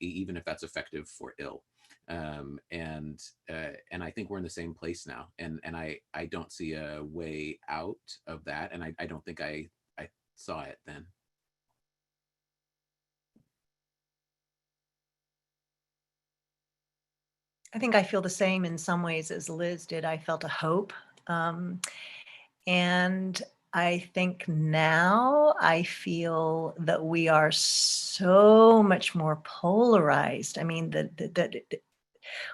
even if that's effective for ill. And I think we're in the same place now, and I don't see a way out of that, and I don't think I saw it then. I think I feel the same in some ways as Liz did. I felt a hope. And I think now I feel that we are so much more polarized. I mean,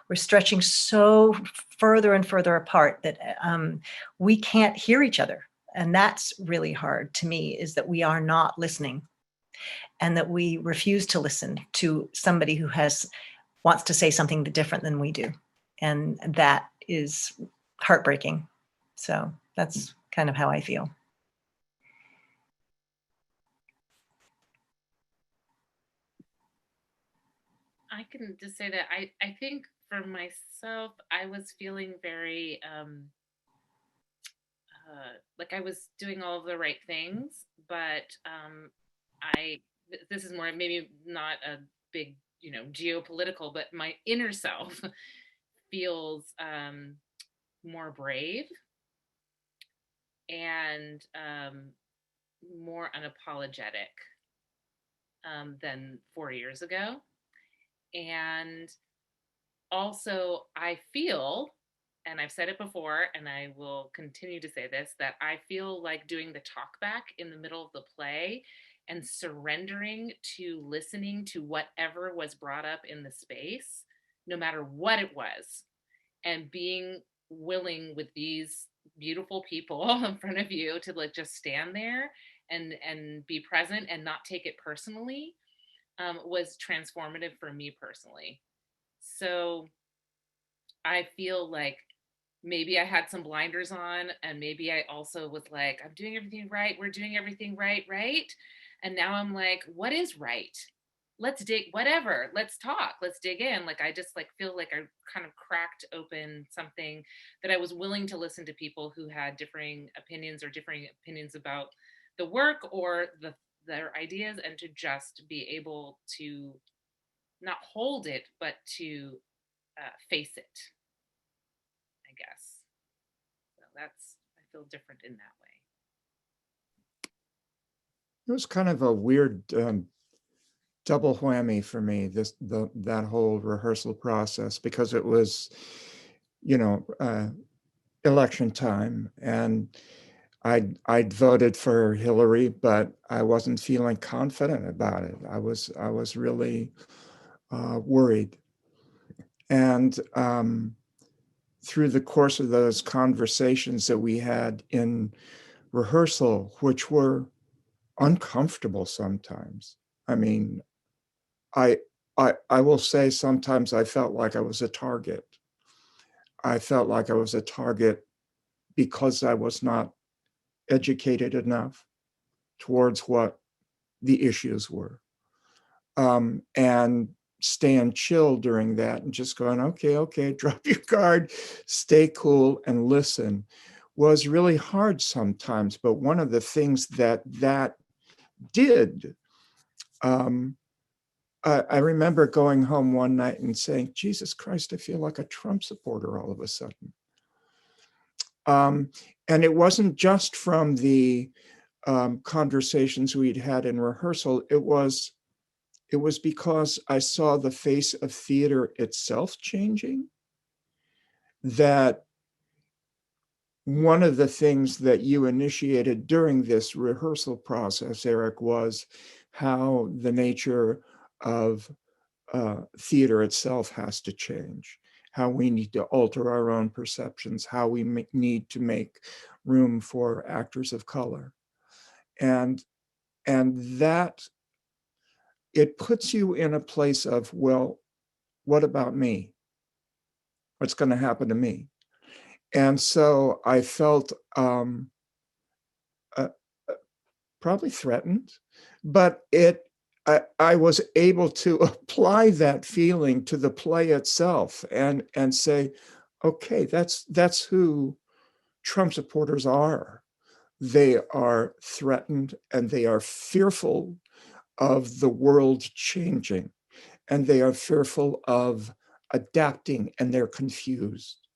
We're stretching so further and further apart that we can't hear each other. And that's really hard to me, is that we are not listening, and that we refuse to listen to somebody who wants to say something different than we do. And that is heartbreaking. So that's kind of how I feel. I can just say that I think for myself, I was feeling very like I was doing all of the right things, but this is more, maybe not a big, geopolitical, but my inner self feels more brave and more unapologetic than 4 years ago. And also, I feel, and I've said it before, and I will continue to say this, that I feel like doing the talk back in the middle of the play and surrendering to listening to whatever was brought up in the space, no matter what it was, and being willing with these beautiful people in front of you to like just stand there and be present and not take it personally, was transformative for me personally. So I feel like maybe I had some blinders on, and maybe I also was like, I'm doing everything right. We're doing everything right, right? And now I'm like, what is right? Let's dig, whatever. Let's talk. Let's dig in. Like, I just like feel like I kind of cracked open something that I was willing to listen to people who had differing opinions about the work or their ideas, and to just be able to not hold it, but to face it, I guess. So I feel different in that way. It was kind of a weird double whammy for me, that whole rehearsal process, because it was, election time, and I'd voted for Hillary, but I wasn't feeling confident about it. I was really worried. And through the course of those conversations that we had in rehearsal, which were uncomfortable sometimes. I mean, I will say sometimes I felt like I was a target. I felt like I was a target because I was not educated enough towards what the issues were. And staying chill during that and just going, okay, drop your guard, stay cool and listen, was really hard sometimes. But one of the things that did, I remember going home one night and saying, Jesus Christ, I feel like a Trump supporter all of a sudden. And it wasn't just from the conversations we'd had in rehearsal. It was because I saw the face of theater itself changing. That one of the things that you initiated during this rehearsal process, Eric, was how the nature of theater itself has to change, how we need to alter our own perceptions, how we need to make room for actors of color. And that, it puts you in a place of, well, what about me? What's going to happen to me? And so I felt probably threatened, but I was able to apply that feeling to the play itself and say, okay, that's who Trump supporters are. They are threatened and they are fearful of the world changing, and they are fearful of adapting, and they're confused,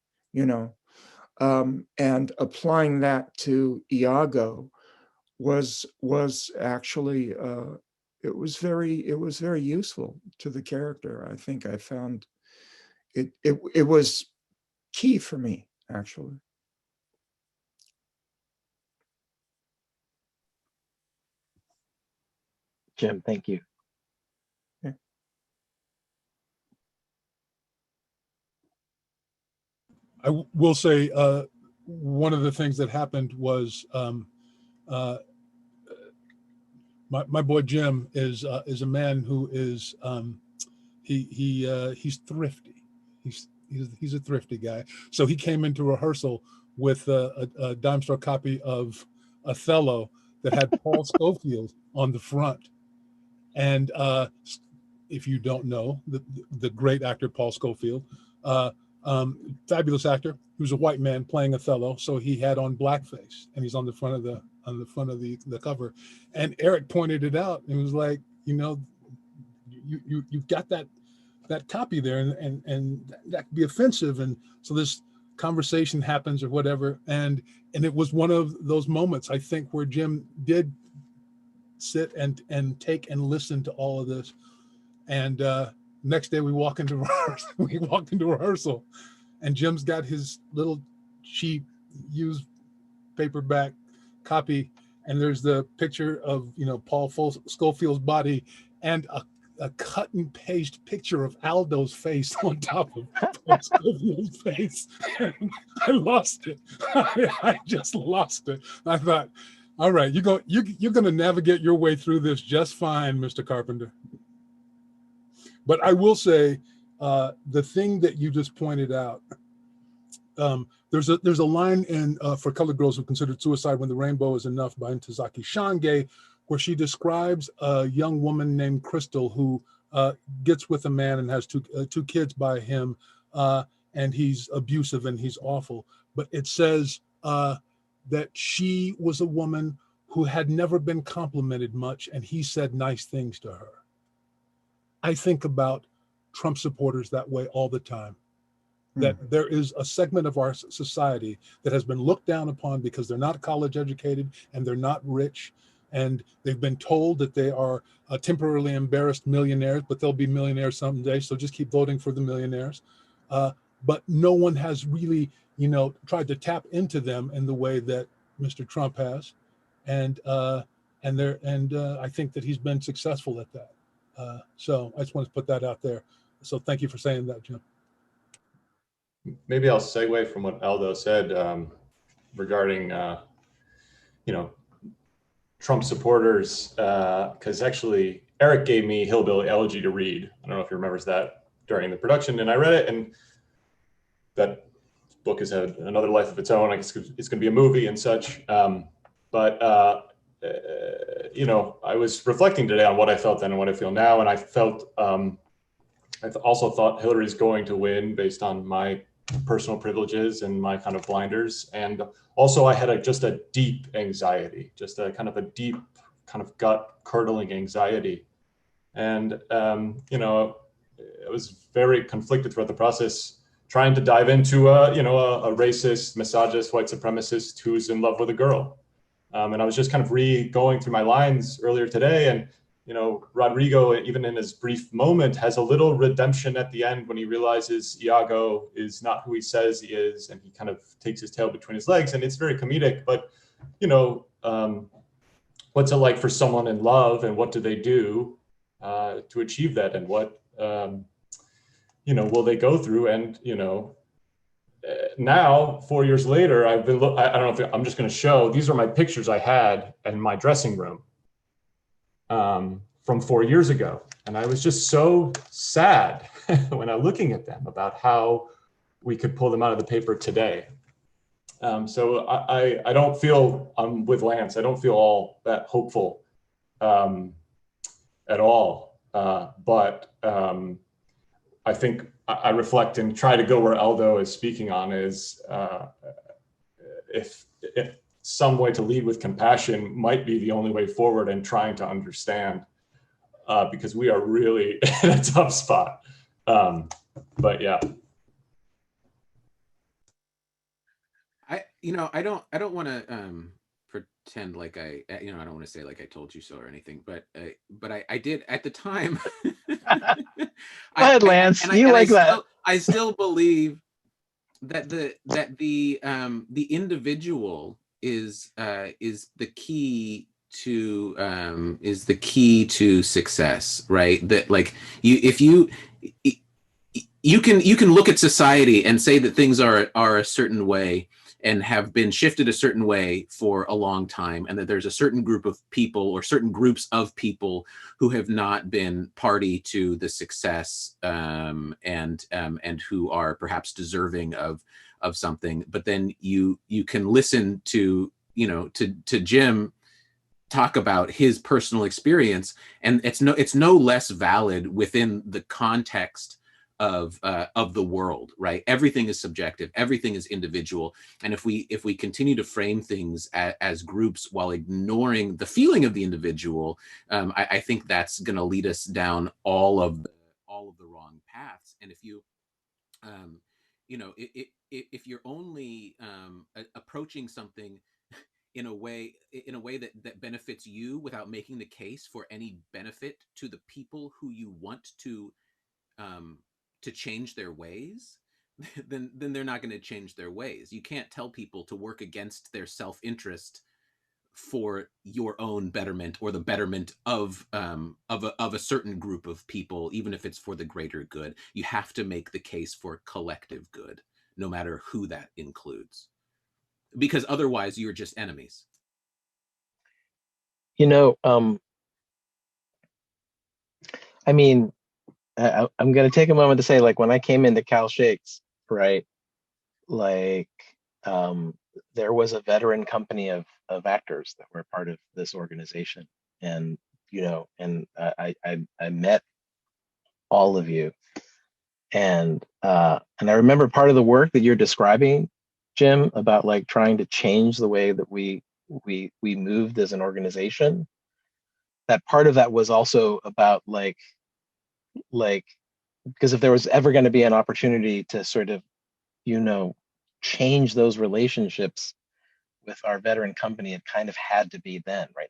and applying that to Iago was actually it was very useful to the character. I think I found it was key for me, actually. Jim, thank you. Yeah. will say one of the things that happened was my boy Jim is a man who is he's thrifty. He's a thrifty guy. So he came into rehearsal with a dime store copy of Othello that had Paul Scofield on the front. And if you don't know, the great actor Paul Scofield, fabulous actor, who's a white man playing Othello, so he had on blackface, and he's on the front of the cover. And Eric pointed it out and was like, you've got that copy there, and that could be offensive. And so this conversation happens or whatever, and it was one of those moments, I think, where Jim did sit and take and listen to all of this. And next day we walk into rehearsal, and Jim's got his little cheap used paperback copy, and there's the picture of Paul Scofield's body and a cut and paste picture of Aldo's face on top of Paul Scofield's face. And I lost it. I just lost it. I thought, all right, you're going to navigate your way through this just fine, Mr. Carpenter. But I will say, the thing that you just pointed out, there's a line in For Colored Girls Who Considered Suicide When the Rainbow Is Enough by Ntozake Shange, where she describes a young woman named Crystal who gets with a man and has two kids by him, and he's abusive and he's awful. But it says that she was a woman who had never been complimented much, and he said nice things to her. I think about Trump supporters that way all the time. That there is a segment of our society that has been looked down upon because they're not college educated and they're not rich, and they've been told that they are temporarily embarrassed millionaires, but they'll be millionaires someday, so just keep voting for the millionaires. But no one has really, tried to tap into them in the way that Mr. Trump has, and I think that he's been successful at that. So I just want to put that out there. So thank you for saying that, Jim. Maybe I'll segue from what Aldo said regarding, Trump supporters, because actually Eric gave me Hillbilly Elegy to read. I don't know if he remembers that during the production, and I read it, and that book has had another life of its own. I guess it's going to be a movie and such. But I was reflecting today on what I felt then and what I feel now, and I felt, I also thought Hillary's going to win based on my personal privileges and my kind of blinders. And also I had just a deep anxiety, just a kind of deep kind of gut curdling anxiety. And, it was very conflicted throughout the process, trying to dive into a racist, misogynist, white supremacist who's in love with a girl. And I was just kind of going through my lines earlier today, and Roderigo, even in his brief moment, has a little redemption at the end when he realizes Iago is not who he says he is, and he kind of takes his tail between his legs, and it's very comedic. But what's it like for someone in love, and what do they do to achieve that, and what will they go through? And now 4 years later, I don't know if I'm just going to show, these are my pictures I had in my dressing room from 4 years ago. And I was just so sad when I'm looking at them about how we could pull them out of the paper today. So I don't feel, I'm with Lance, I don't feel all that hopeful at all. But I think I reflect and try to go where Aldo is speaking on is if some way to lead with compassion might be the only way forward, and trying to understand because we are really in a tough spot. But yeah. I don't want to pretend like I don't want to say like I told you so or anything, but I did at the time. Go ahead, Lance. I still believe that the individual is the key to success, right? That like if you you can look at society and say that things are a certain way and have been shifted a certain way for a long time, and that there's a certain group of people or certain groups of people who have not been party to the success, and who are perhaps deserving of something. But then you can listen to, to Jim talk about his personal experience, and it's no less valid within the context of the world, right? Everything is subjective, everything is individual, and if we continue to frame things as groups while ignoring the feeling of the individual, I think that's going to lead us down all of the wrong paths. And if you if you're only approaching something in a way that benefits you without making the case for any benefit to the people who you want to change their ways, then they're not going to change their ways. You can't tell people to work against their self-interest for your own betterment or the betterment of a certain group of people, even if it's for the greater good. You have to make the case for collective good, no matter who that includes, because otherwise you're just enemies. I mean, I'm going to take a moment to say, like, when I came into Cal Shakes, right, like, there was a veteran company of actors that were part of this organization, and and I met all of you, and I remember part of the work that you're describing, Jim, about like trying to change the way that we moved as an organization. That part of that was also about like because if there was ever going to be an opportunity to sort of change those relationships with our veteran company, it kind of had to be then, right?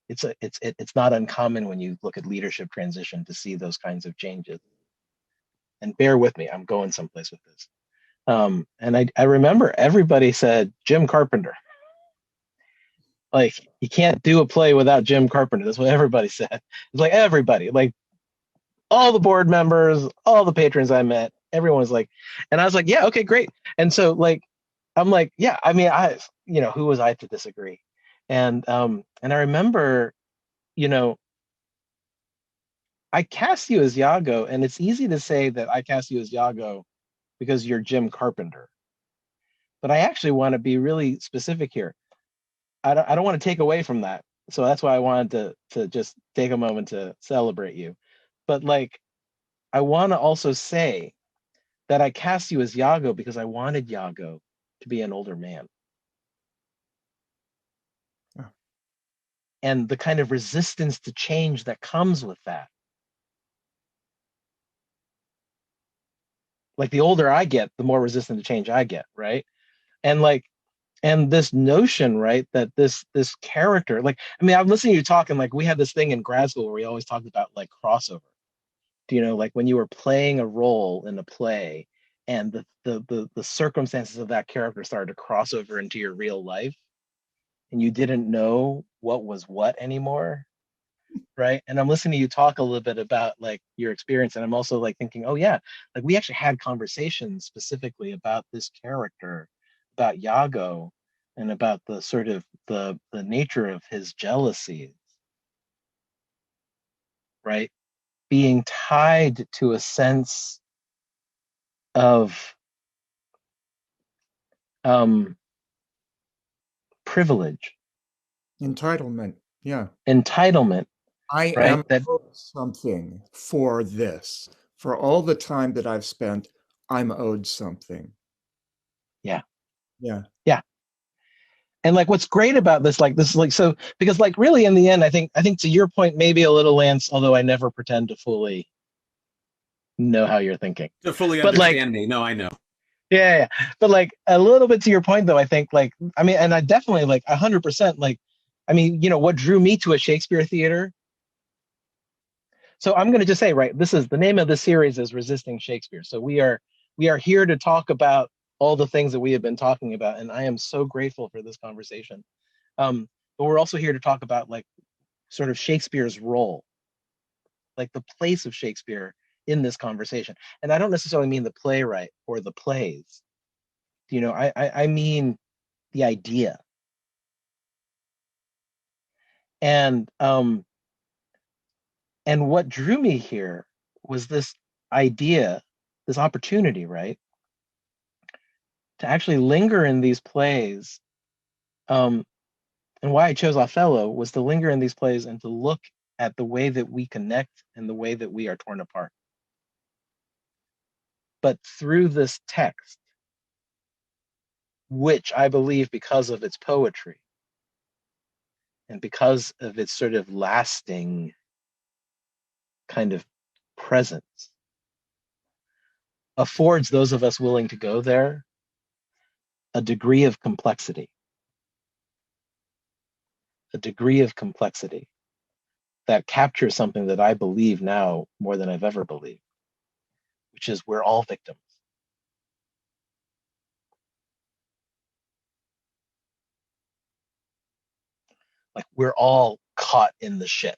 It's not uncommon when you look at leadership transition to see those kinds of changes. And bear with me, I'm going someplace with this. And I remember everybody said Jim Carpenter. Like, you can't do a play without Jim Carpenter. That's what everybody said. It's like everybody, like all the board members, all the patrons I met, everyone was like, and I was like, yeah, okay, great. And so like, I'm like, yeah, I mean, who was I to disagree? And I remember, I cast you as Iago, and it's easy to say that I cast you as Iago because you're Jim Carpenter. But I actually want to be really specific here. I don't want to take away from that. So that's why I wanted to just take a moment to celebrate you. But like, I want to also say that I cast you as Iago because I wanted Iago to be an older man. Yeah. And the kind of resistance to change that comes with that. Like, the older I get, the more resistant to change I get, right? And like, and this notion, right, that this character, like, I mean, I'm listening to you talk, and like, we had this thing in grad school where we always talked about like crossover. Like when you were playing a role in a play, and the circumstances of that character started to cross over into your real life, and you didn't know what was what anymore, right? And I'm listening to you talk a little bit about like your experience, and I'm also like thinking, oh yeah, like we actually had conversations specifically about this character, about Iago, and about the sort of the nature of his jealousy, right? Being tied to a sense of privilege, Entitlement. Yeah. entitlement, I right? am That owed something for this. For all the time that I've spent, I'm owed something. yeah. Yeah. Yeah. And like, what's great about this, like this, like, so, because like really in the end, I think to your point, maybe a little, Lance, although I never pretend to fully know how you're thinking, To fully but like, understand me, no, I know. yeah. But like a little bit to your point though, I think like, I mean, and I definitely like 100%, like, I mean, what drew me to a Shakespeare theater. So I'm going to just say, right, this is the name of the series is Resisting Shakespeare. So we are here to talk about all the things that we have been talking about. And I am so grateful for this conversation. But we're also here to talk about like sort of Shakespeare's role, like the place of Shakespeare in this conversation. And I don't necessarily mean the playwright or the plays. I mean the idea. And what drew me here was this idea, this opportunity, right, to actually linger in these plays. And why I chose Othello was to linger in these plays and to look at the way that we connect and the way that we are torn apart. But through this text, which I believe, because of its poetry and because of its sort of lasting kind of presence, affords those of us willing to go there a degree of complexity that captures something that I believe now more than I've ever believed, which is we're all victims. Like, we're all caught in the shit.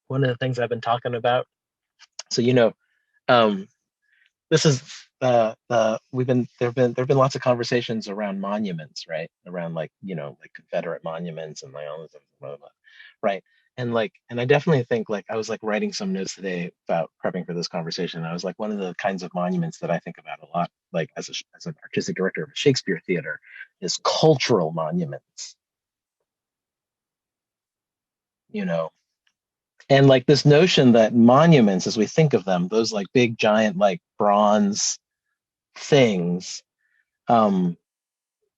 One of the things I've been talking about, so this is there've been lots of conversations around monuments, right? Around like Confederate monuments and all this, blah, blah, blah, right? And I definitely think, like, I was like writing some notes today about prepping for this conversation. I was like, one of the kinds of monuments that I think about a lot, like as an artistic director of a Shakespeare theater, is cultural monuments. And like this notion that monuments, as we think of them, those like big giant like bronze things, or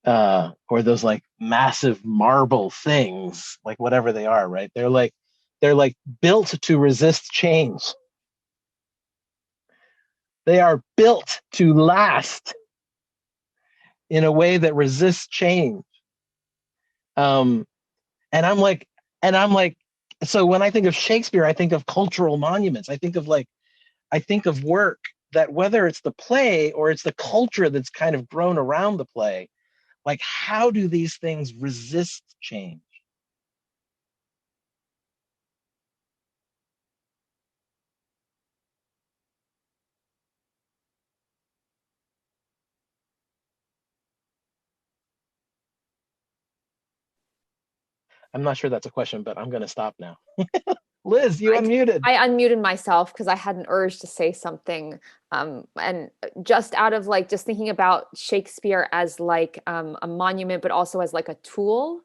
those like massive marble things, like whatever they are, right? They're like built to resist change. They are built to last in a way that resists change. And I'm like, so when I think of Shakespeare, I think of cultural monuments. I think of work that, whether it's the play or it's the culture that's kind of grown around the play, like, how do these things resist change? I'm not sure that's a question, but I'm going to stop now. Liz, you unmuted. I unmuted myself because I had an urge to say something. And just out of just thinking about Shakespeare as like a monument, but also as like a tool,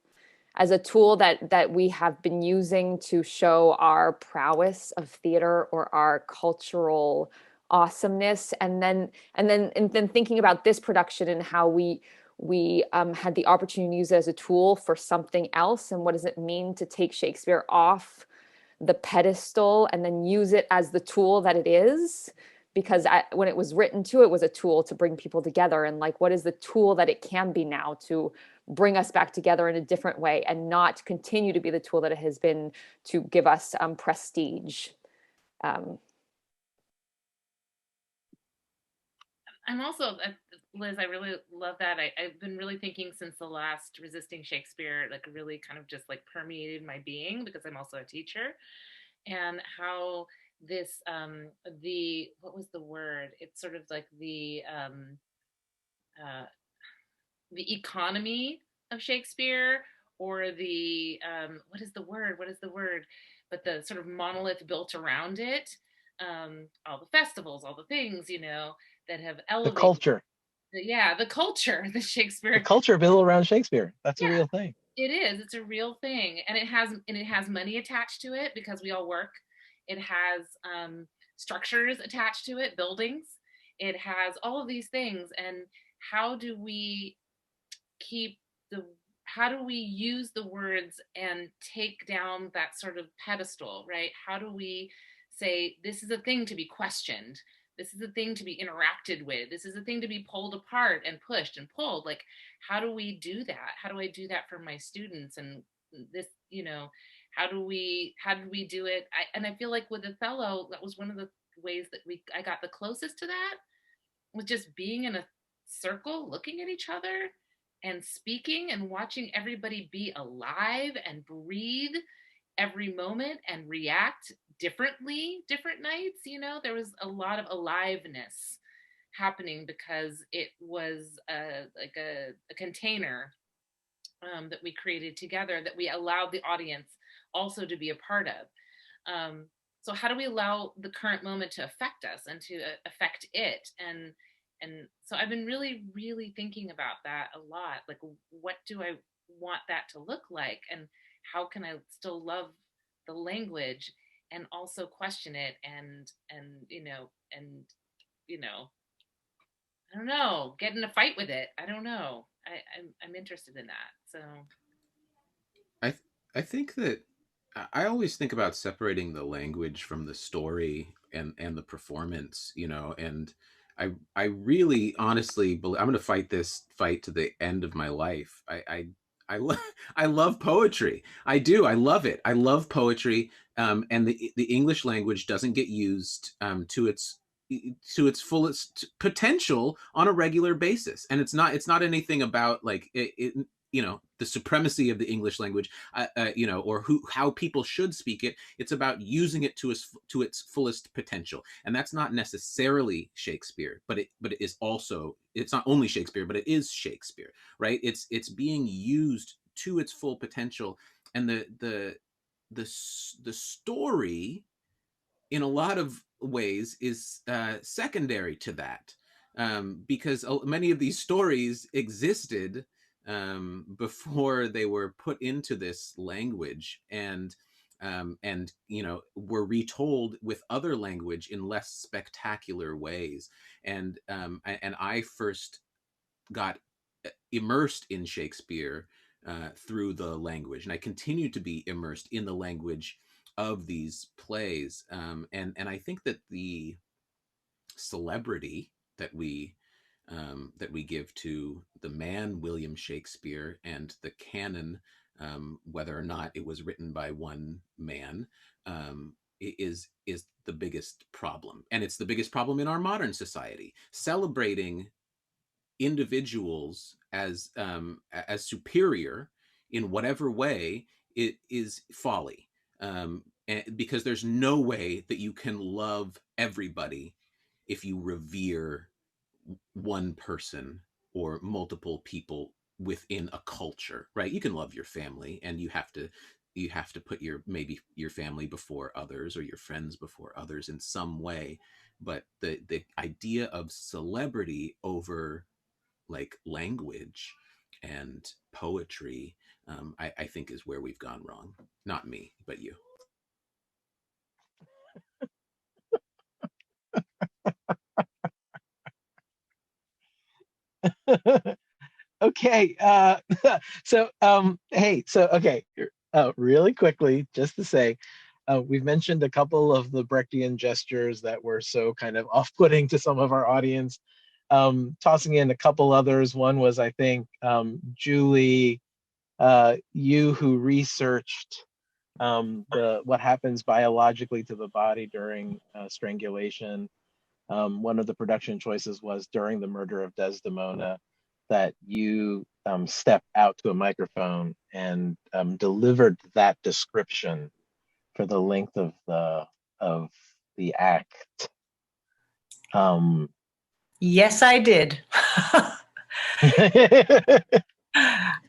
that we have been using to show our prowess of theater or our cultural awesomeness. And then thinking about this production and how we had the opportunity to use it as a tool for something else. And what does it mean to take Shakespeare off the pedestal and then use it as the tool that it is? Because when it was written to, it was a tool to bring people together. And like, what is the tool that it can be now to bring us back together in a different way, and not continue to be the tool that it has been to give us prestige? I'm also, Liz, I really love that. I've been really thinking since the last Resisting Shakespeare, like really kind of just like permeated my being, because I'm also a teacher, and how this, what was the word? It's sort of like the economy of Shakespeare, or the, what is the word? But the sort of monolith built around it, all the festivals, all the things, that have elevated the culture. The culture, the Shakespeare. The culture built around Shakespeare. That's a real thing. It is. It's a real thing, and it has money attached to it because we all work. It has structures attached to it, buildings. It has all of these things, and how do we use the words and take down that sort of pedestal, right? How do we say this is a thing to be questioned? This is a thing to be interacted with. This is a thing to be pulled apart and pushed and pulled. Like, how do we do that? How do I do that for my students? And this, how do we do it? And I feel like with Othello, that was one of the ways that I got the closest to that, was just being in a circle, looking at each other and speaking and watching everybody be alive and breathe every moment and react differently different nights. There was a lot of aliveness happening because it was like a container that we created together, that we allowed the audience also to be a part of. So how do we allow the current moment to affect us and to affect it? And so I've been really, really thinking about that a lot. Like, what do I want that to look like? And how can I still love the language and also question it and I don't know, get in a fight with it. I don't know. I'm interested in that. So I think that I always think about separating the language from the story and the performance, and I really honestly believe I'm going to fight this fight to the end of my life. I love poetry. I do. I love it. I love poetry. And the English language doesn't get used to its fullest potential on a regular basis. And it's not anything about like the supremacy of the English language, or how people should speak it. It's about using it to its fullest potential, and that's not necessarily Shakespeare, but it is also. It's not only Shakespeare, but it is Shakespeare, right? It's being used to its full potential, and the story, in a lot of ways, is secondary to that, because many of these stories existed before they were put into this language, and were retold with other language in less spectacular ways. And I first got immersed in Shakespeare through the language, and I continue to be immersed in the language of these plays. And I think that the celebrity that we give to the man William Shakespeare and the canon, whether or not it was written by one man, is the biggest problem. And it's the biggest problem in our modern society. Celebrating individuals as superior in whatever way, it is folly, because there's no way that you can love everybody if you revere one person or multiple people within a culture, right? You can love your family, and you have to put maybe your family before others, or your friends before others in some way. But the idea of celebrity over like language and poetry, I think is where we've gone wrong. Not me, but you. Okay. Really quickly, just to say, we've mentioned a couple of the Brechtian gestures that were so kind of off-putting to some of our audience. Tossing in a couple others. One was, I think, Julie, you who researched what happens biologically to the body during strangulation. One of the production choices was during the murder of Desdemona, that you stepped out to a microphone and delivered that description for the length of the act. Yes, I did.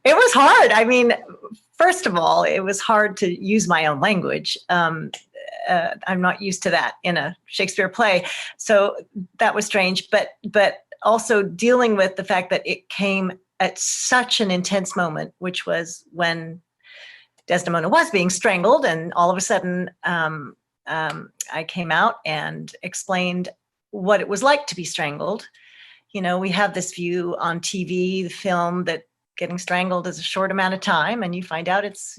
It was hard. I mean, first of all, it was hard to use my own language. I'm not used to that in a Shakespeare play, so that was strange. But also dealing with the fact that it came at such an intense moment, which was when Desdemona was being strangled, and all of a sudden I came out and explained what it was like to be strangled. We have this view on TV, the film, that getting strangled is a short amount of time, and you find out it's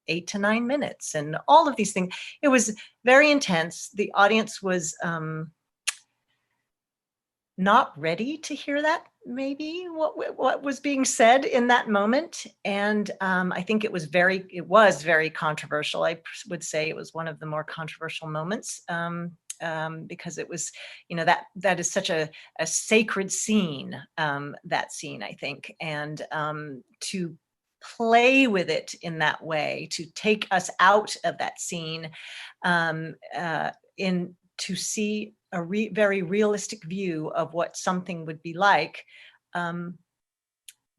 8 to 9 minutes, and all of these things. It was very intense. The audience was not ready to hear that, maybe what was being said in that moment. And I think it was very controversial. I would say it was one of the more controversial moments, because it was, that is such a sacred scene, that scene, I think. And to play with it in that way, to take us out of that scene, to see a very realistic view of what something would be like,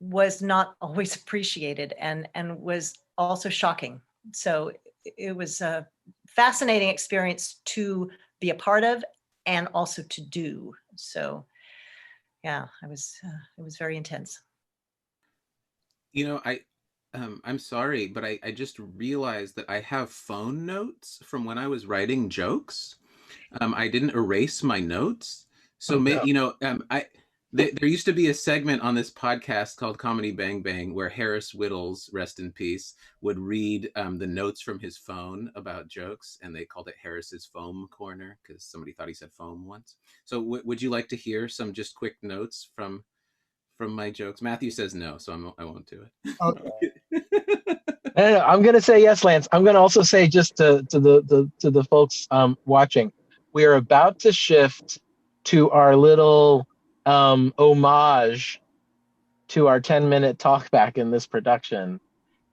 was not always appreciated, and was also shocking. So it was a fascinating experience to be a part of and also to do. So yeah, it was very intense. I'm sorry, but I just realized that I have phone notes from when I was writing jokes. I didn't erase my notes, so there used to be a segment on this podcast called Comedy Bang Bang where Harris Whittles, rest in peace, would read the notes from his phone about jokes, and they called it Harris's Foam Corner because somebody thought he said foam once. So would you like to hear some just quick notes from my jokes? Matthew says no, so I won't do it. Okay. I'm gonna say yes, Lance. I'm gonna also say, just to the folks watching, we are about to shift to our little homage to our 10-minute talkback in this production,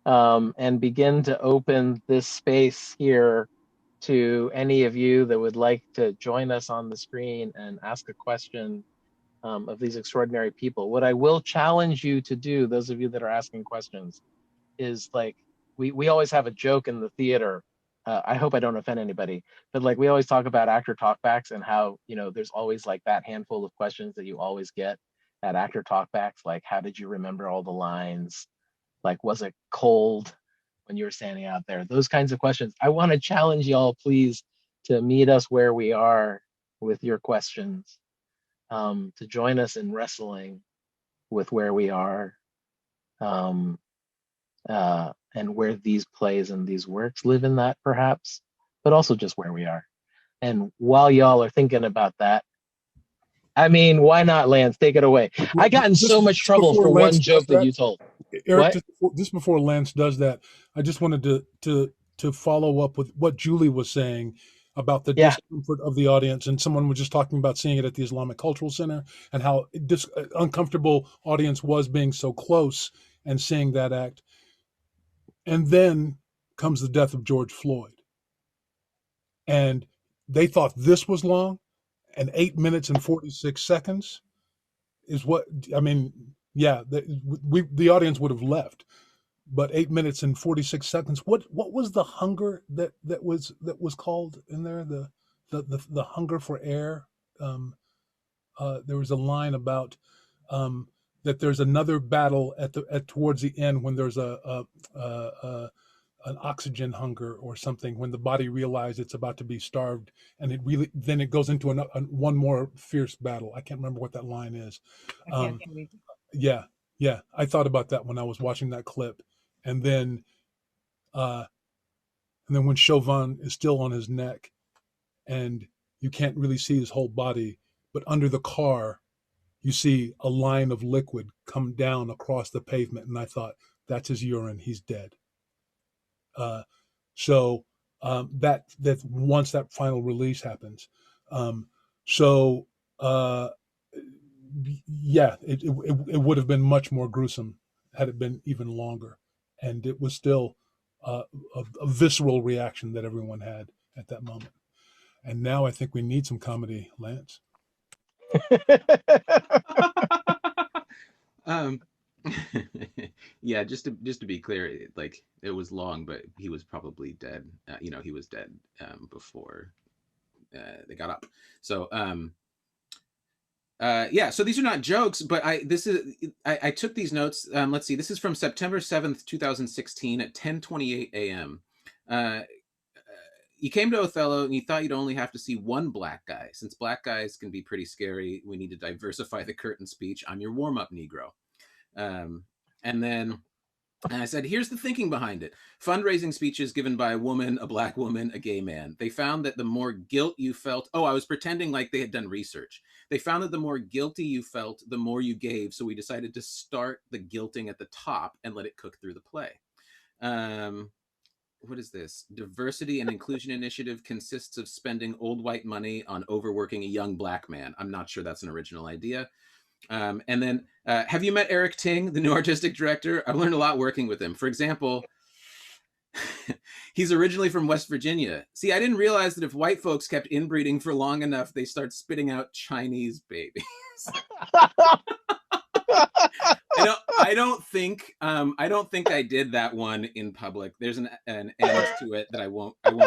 and begin to open this space here to any of you that would like to join us on the screen and ask a question of these extraordinary people. What I will challenge you to do, those of you that are asking questions, is like, we always have a joke in the theater. I hope I don't offend anybody, but like, we always talk about actor talkbacks and how, there's always like that handful of questions that you always get at actor talkbacks, like, how did you remember all the lines? Like, was it cold when you were standing out there? Those kinds of questions. I want to challenge y'all, please, to meet us where we are with your questions, to join us in wrestling with where we are, and where these plays and these works live in that, perhaps, but also just where we are. And while y'all are thinking about that, I mean, why not, Lance? Take it away. I got in so much trouble for one joke that you told. Eric, just before Lance does that, I just wanted to follow up with what Julie was saying about the discomfort of the audience, and someone was just talking about seeing it at the Islamic Cultural Center and how uncomfortable audience was being so close and seeing that act. And then comes the death of George Floyd, and they thought this was long, and 8 minutes and 46 seconds is what I mean. Yeah, the audience would have left, but 8 minutes and 46 seconds. What was the hunger that was called in there? The hunger for air. There was a line about that there's another battle at towards the end when there's an oxygen hunger or something, when the body realizes it's about to be starved, and then it goes into one more fierce battle. I can't remember what that line is. Yeah. I thought about that when I was watching that clip, and then when Chauvin is still on his neck, and you can't really see his whole body, but under the car, you see a line of liquid come down across the pavement, and I thought, that's his urine. He's dead. So that once that final release happens, yeah, it would have been much more gruesome had it been even longer, and it was still a visceral reaction that everyone had at that moment. And now I think we need some comedy, Lance. Yeah, just to be clear, like, it was long, but he was probably dead. He was dead before they got up. So yeah, so these are not jokes, but I took these notes. Let's see, this is from September 7th, 2016 at 10:28 a.m. You came to Othello and you thought you'd only have to see one black guy. Since black guys can be pretty scary, we need to diversify the curtain speech. I'm your warm-up Negro. And then And I said, here's the thinking behind it. Fundraising speeches given by a woman, a Black woman, a gay man. They found that the more guilt you felt, I was pretending like they had done research. They found that the more guilty you felt, the more you gave. So we decided to start the guilting at the top and let it cook through the play. What is this? Diversity and Inclusion Initiative consists of spending old white money on overworking a young Black man. I'm not sure that's an original idea. And then, have you met Eric Ting, the new artistic director? I've learned a lot working with him. For example, he's originally from West Virginia. See, I didn't realize that if white folks kept inbreeding for long enough, they start spitting out Chinese babies. I don't think I did that one in public. There's an end to it that I won't actually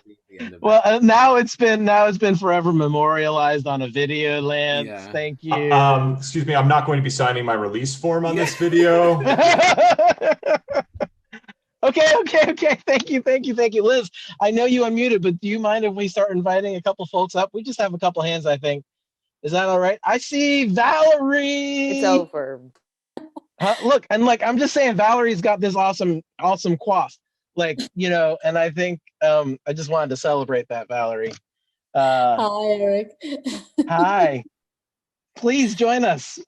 read the end of. Well, now it's been forever memorialized on a video, Lance. Yeah. Thank you. Excuse me, I'm not going to be signing my release form on this video. Okay. Thank you. Liz, I know you unmuted, but do you mind if we start inviting a couple folks up? We just have a couple hands, I think. Is that all right? I see Valerie. It's over. Look, and I'm just saying, Valerie's got this awesome quaff, and I think I just wanted to celebrate that, Valerie. Hi, Eric. Hi. Please join us.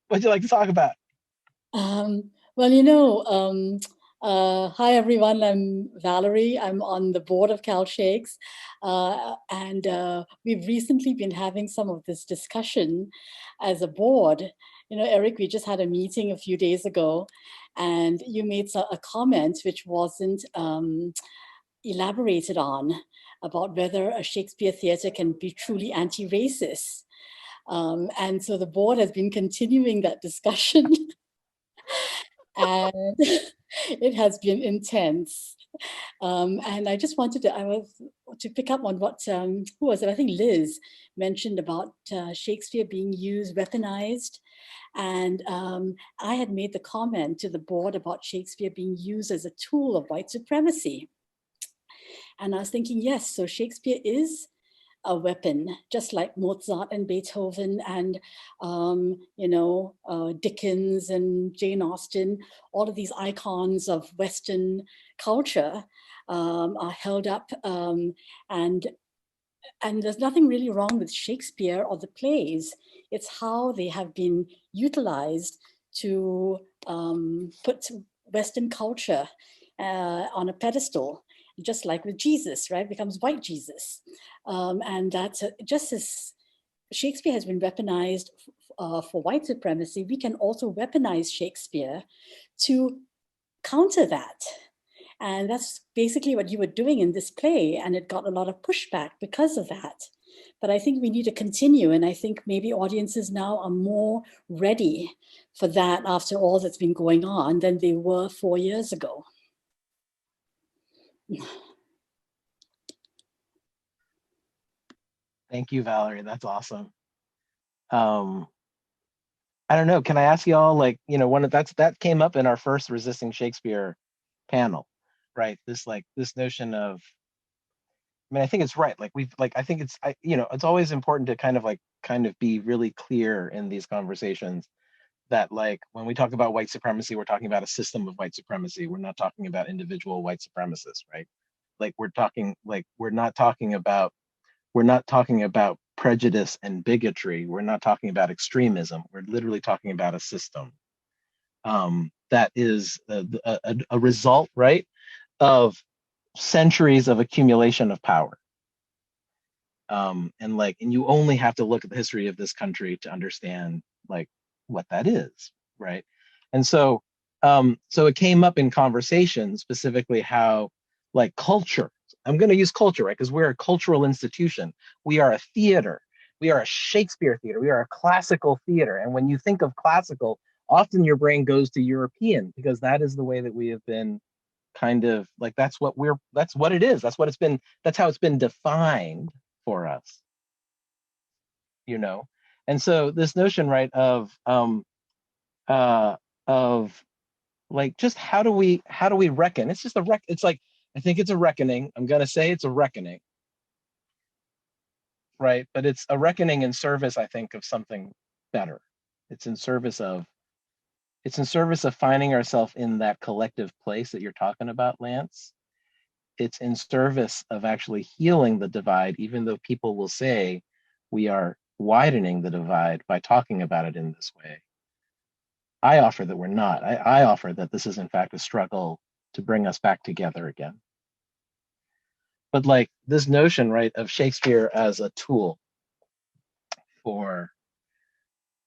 What'd you like to talk about? Hi everyone. I'm Valerie. I'm on the board of Cal Shakes, and we've recently been having some of this discussion as a board. Eric, we just had a meeting a few days ago, and you made a comment which wasn't elaborated on about whether a Shakespeare theatre can be truly anti-racist. And so the board has been continuing that discussion, and it has been intense. And I just wanted to pick up on what, who was it? I think Liz mentioned about Shakespeare being used, weaponized. And I had made the comment to the board about Shakespeare being used as a tool of white supremacy. And I was thinking, yes, so Shakespeare is a weapon, just like Mozart and Beethoven and, Dickens and Jane Austen. All of these icons of Western culture are held up, and there's nothing really wrong with Shakespeare or the plays. It's how they have been utilized to put Western culture on a pedestal, just like with Jesus, right? Becomes white Jesus. And that's just as Shakespeare has been weaponized for white supremacy, we can also weaponize Shakespeare to counter that. And that's basically what you were doing in this play, and it got a lot of pushback because of that. But I think we need to continue, and I think maybe audiences now are more ready for that after all that's been going on than they were 4 years ago. Thank you, Valerie. That's awesome. I don't know. Can I ask y'all, that came up in our first Resisting Shakespeare panel, right? This notion of, I think it's right. It's always important to kind of be really clear in these conversations that when we talk about white supremacy, we're talking about a system of white supremacy. We're not talking about individual white supremacists, right? We're not talking about prejudice and bigotry. We're not talking about extremism. We're literally talking about a system that is a result, right, of centuries of accumulation of power. And you only have to look at the history of this country to understand what that is, right? And so it came up in conversation specifically how culture, I'm going to use culture, right? Because we're a cultural institution. We are a theater. We are a Shakespeare theater. We are a classical theater. And when you think of classical, often your brain goes to European, because that is the way that we have been kind of that's what it is. That's how it's been defined for us, And so this notion, right, of just how do we reckon? It's just I think it's a reckoning. I'm going to say it's a reckoning, right? But it's a reckoning in service, I think, of something better. It's in service of It's in service of finding ourselves in that collective place that you're talking about, Lance. It's in service of actually healing the divide, even though people will say we are widening the divide by talking about it in this way. I offer that we're not. I offer that this is in fact a struggle to bring us back together again. But like this notion, right, of Shakespeare as a tool for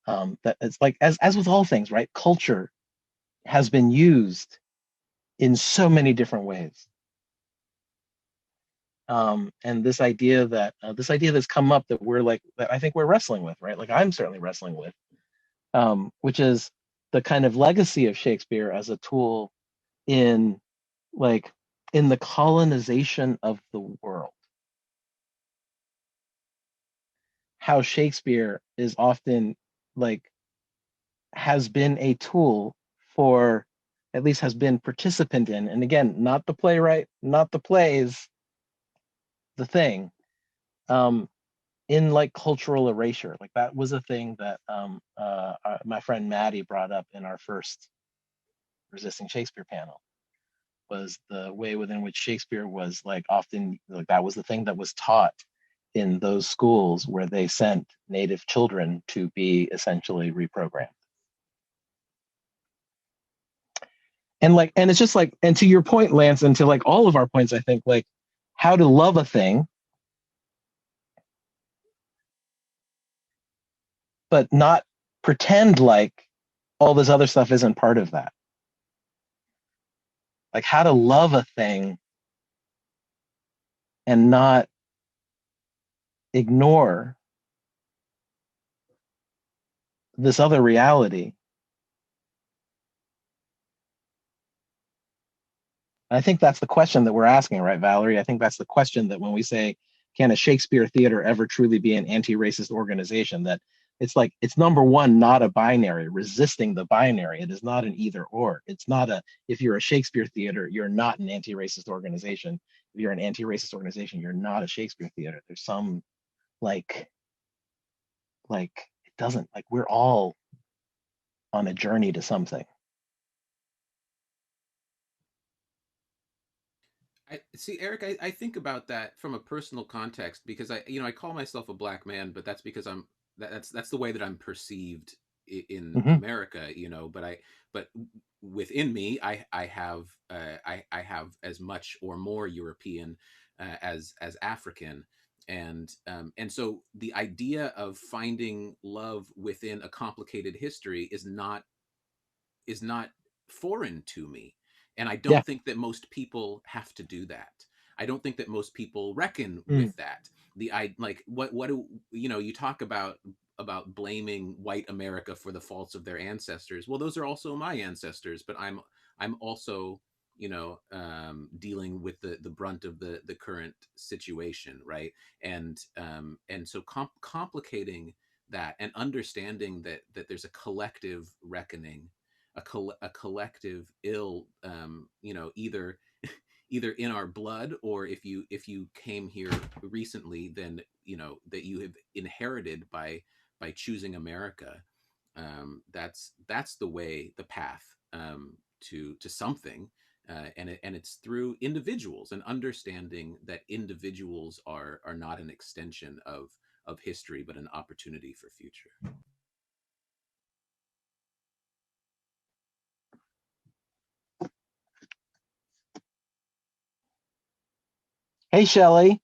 that, it's like as with all things, right? Culture has been used in so many different ways. And this idea that's come up that that I think we're wrestling with, right? Like I'm certainly wrestling with, which is the kind of legacy of Shakespeare as a tool in the colonization of the world. How Shakespeare is often has been a tool for, at least has been participant in, and again, not the playwright, not the plays, the thing, in cultural erasure. Like that was a thing that my friend Maddie brought up in our first Resisting Shakespeare panel, was the way within which Shakespeare was often that was the thing that was taught in those schools where they sent native children to be essentially reprogrammed. And it's just and to your point, Lance, and to all of our points, I think how to love a thing, but not pretend all this other stuff isn't part of that. How to love a thing and not ignore this other reality. I think that's the question that we're asking, right, Valerie? I think that's the question that when we say, can a Shakespeare theater ever truly be an anti-racist organization, that it's number one, not a binary, resisting the binary. It is not an either or. It's not if you're a Shakespeare theater, you're not an anti-racist organization. If you're an anti-racist organization, you're not a Shakespeare theater. There's some it doesn't, we're all on a journey to something. See, Eric, I think about that from a personal context, because I call myself a Black man, but that's because that's the way that I'm perceived in America, but within me, I have as much or more European as African. And so the idea of finding love within a complicated history is not foreign to me. And I don't think that most people have to do that. I don't think that most people reckon with that. What do you talk about blaming white America for the faults of their ancestors. Well, those are also my ancestors, but I'm also dealing with the brunt of the current situation, right? And so complicating that and understanding that there's a collective reckoning, a collective ill, either in our blood, or if you came here recently, then that you have inherited by choosing America. That's the path to something, and it's through individuals, and understanding that individuals are not an extension of history, but an opportunity for future. Hey, Shelley.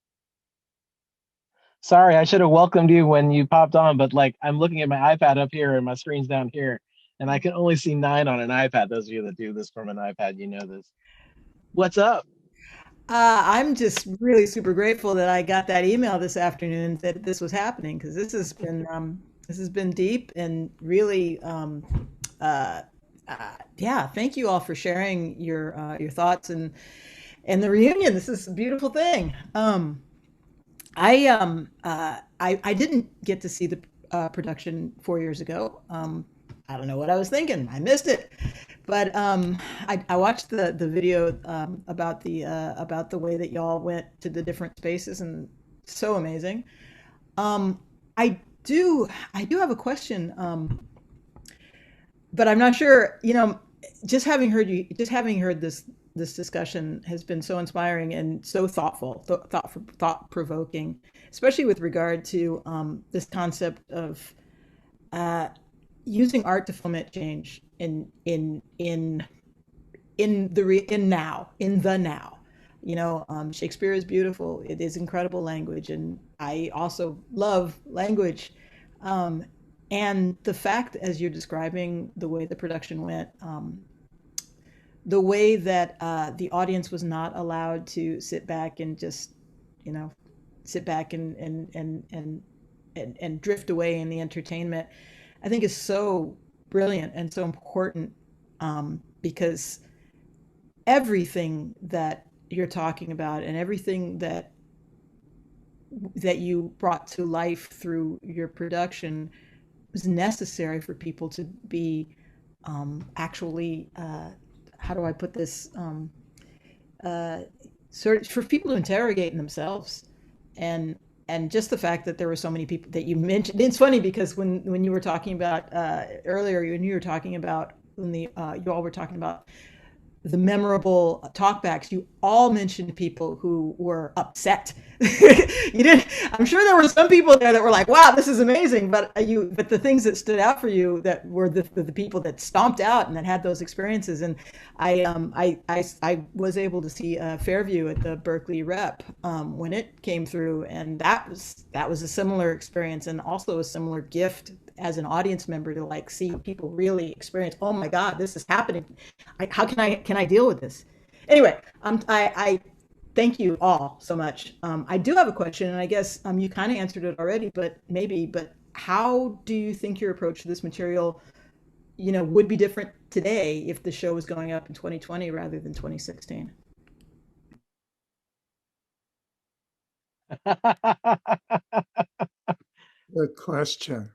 Sorry, I should have welcomed you when you popped on, but I'm looking at my iPad up here and my screen's down here, and I can only see 9 on an iPad. Those of you that do this from an iPad, you know this. What's up? I'm just really super grateful that I got that email this afternoon that this was happening, because this has been deep and really yeah. Thank you all for sharing your thoughts and the reunion. This is a beautiful thing. I didn't get to see the production 4 years ago. I don't know what I was thinking. I missed it. But I watched the video about the way that y'all went to the different spaces, and so amazing. I do have a question. but I'm not sure, just having heard this discussion has been so inspiring and so thought provoking, especially with regard to this concept of uh, using art to foment change in the now. Shakespeare is beautiful. It is incredible language, and I also love language. Um, and the fact, as you're describing the way the production went, the way that the audience was not allowed to sit back and just, you know, sit back and drift away in the entertainment, I think is so brilliant and so important, because everything that you're talking about and everything that you brought to life through your production was necessary for people to be actually, how do I put this, uh, sort of for people to interrogate themselves, and just the fact that there were so many people that you mentioned. It's funny because when you were talking about earlier, when you were talking about when the you all were talking about the memorable talkbacks, you all mentioned people who were upset. You didn't. I'm sure there were some people there that were like, "Wow, this is amazing," but the things that stood out for you that were the people that stomped out and that had those experiences. And I was able to see Fairview at the Berkeley Rep when it came through, and that was a similar experience and also a similar gift as an audience member to like see people really experience. Oh my God, this is happening. How can I deal with this? Anyway, I thank you all so much. I do have a question, and I guess you kind of answered it already, but maybe. But how do you think your approach to this material, would be different today if the show was going up in 2020 rather than 2016? Good question.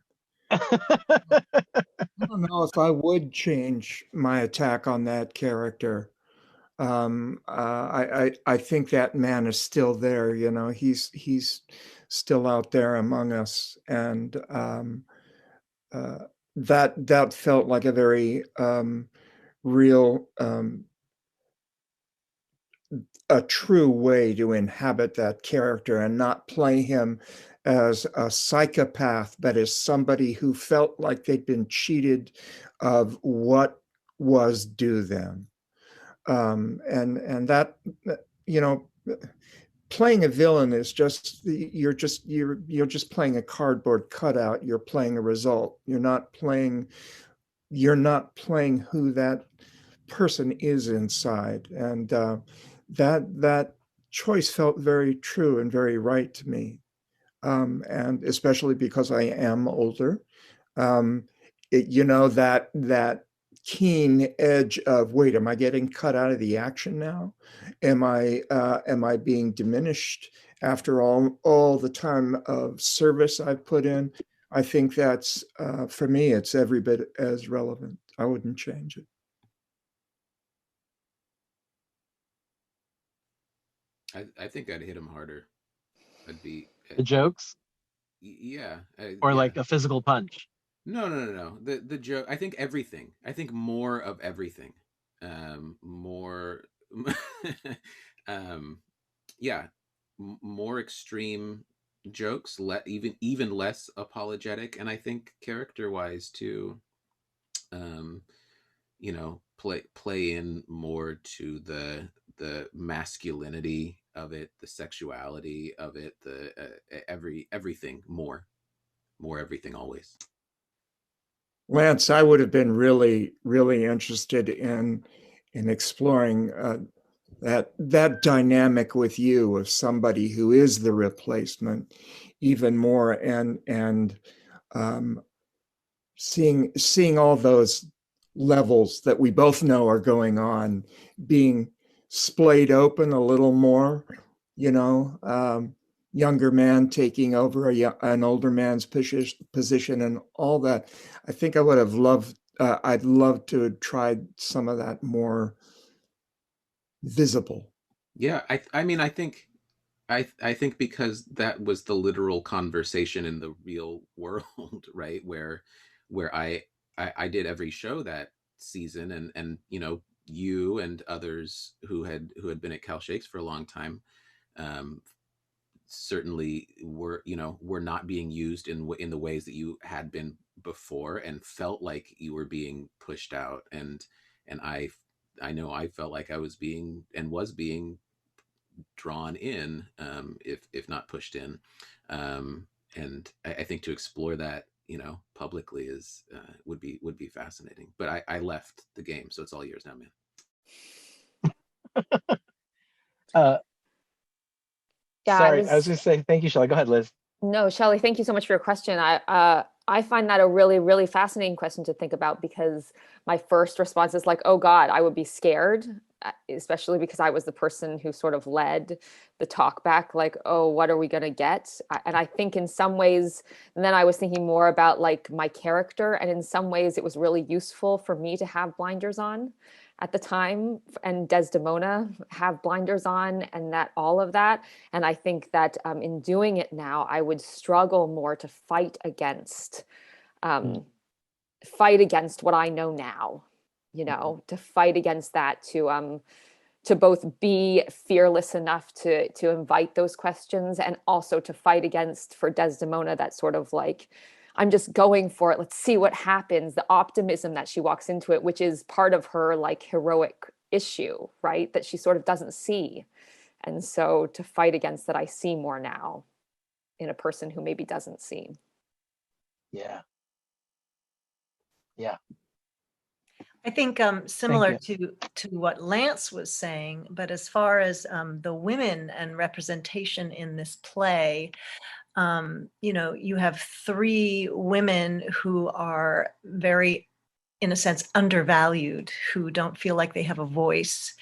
I don't know if I would change my attack on that character. I think that man is still there. He's still out there among us, and uh, that felt like a very real, a true way to inhabit that character and not play him as a psychopath, but as somebody who felt like they'd been cheated of what was due them. And that, you know, playing a villain is you're just playing a cardboard cutout. You're playing a result. You're not playing who that person is inside. And that choice felt very true and very right to me. And especially because I am older, um, that keen edge of, wait, am I getting cut out of the action now? Am I being diminished after all the time of service I've put in? I think that's for me, it's every bit as relevant. I wouldn't change it. I think I'd hit him harder. I'd be The jokes, yeah, or yeah. like a physical punch? No. The joke. I think everything. I think more of everything. More. um, yeah, more extreme jokes. Even less apologetic, and I think character wise too. Um, play in more to the masculinity of it, the sexuality of it, the everything more everything always. Lance, I would have been really, really interested in exploring that dynamic with you of somebody who is the replacement, even more, and um, seeing all those levels that we both know are going on being splayed open a little more. You know, younger man taking over an older man's position and all that. I think I would have loved. I'd love to have tried some of that more visible. Yeah, I mean, I think because that was the literal conversation in the real world, right? Where I did every show that season, and you and others who had been at Cal Shakes for a long time certainly were not being used in the ways that you had been before, and felt like you were being pushed out, and I know I felt like I was being drawn in, if not pushed in, and I think to explore that publicly is would be fascinating. But I left the game, so it's all yours now, man. Sorry, I was going to say thank you, Shelley. Go ahead, Liz. No, Shelley, thank you so much for your question. I find that a really, really fascinating question to think about, because my first response is like, oh God, I would be scared, especially because I was the person who sort of led the talk back, like, oh, what are we going to get? And I think in some ways, and then I was thinking more about like my character, and in some ways it was really useful for me to have blinders on at the time, and Desdemona have blinders on, and that all of that. And I think that in doing it now, I would struggle more to fight against what I know now, to fight against that, to both be fearless enough to invite those questions, and also to fight against, for Desdemona, that sort of like, I'm just going for it, let's see what happens, the optimism that she walks into it, which is part of her like heroic issue, right, that she sort of doesn't see. And so to fight against that, I see more now in a person who maybe doesn't see. Yeah. I think similar to what Lance was saying, but as far as the women and representation in this play, you have three women who are very, in a sense, undervalued, who don't feel like they have a voice.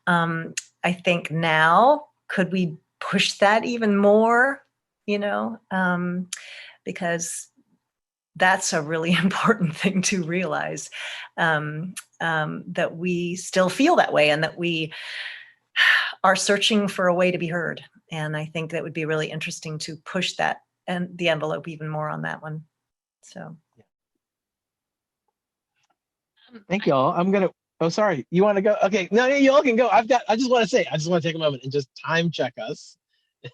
I think now, could we push that even more, because that's a really important thing to realize, that we still feel that way, and that we are searching for a way to be heard. And I think that would be really interesting to push that and the envelope even more on that one. So. Thank you all. Oh, sorry. You want to go? Okay. No, you all can go. I just want to take a moment and just time check us.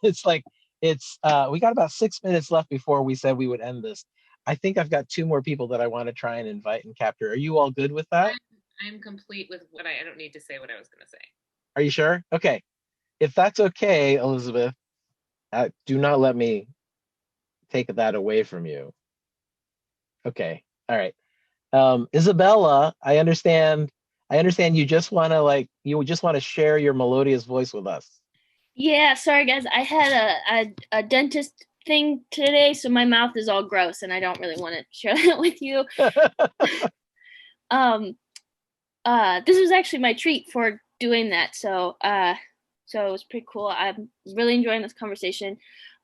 It's like, we got about 6 minutes left before we said we would end this. I think I've got 2 more people that I want to try and invite and capture. Are you all good with that? I'm complete with what I don't need to say what I was going to say. Are you sure? Okay. If that's okay, Elizabeth, do not let me take that away from you. Okay. All right. Isabella, I understand you just want to share your melodious voice with us. Yeah, sorry guys. I had a dentist thing today, so my mouth is all gross and I don't really want to share that with you. This was actually my treat for doing that, so it was pretty cool. I'm really enjoying this conversation.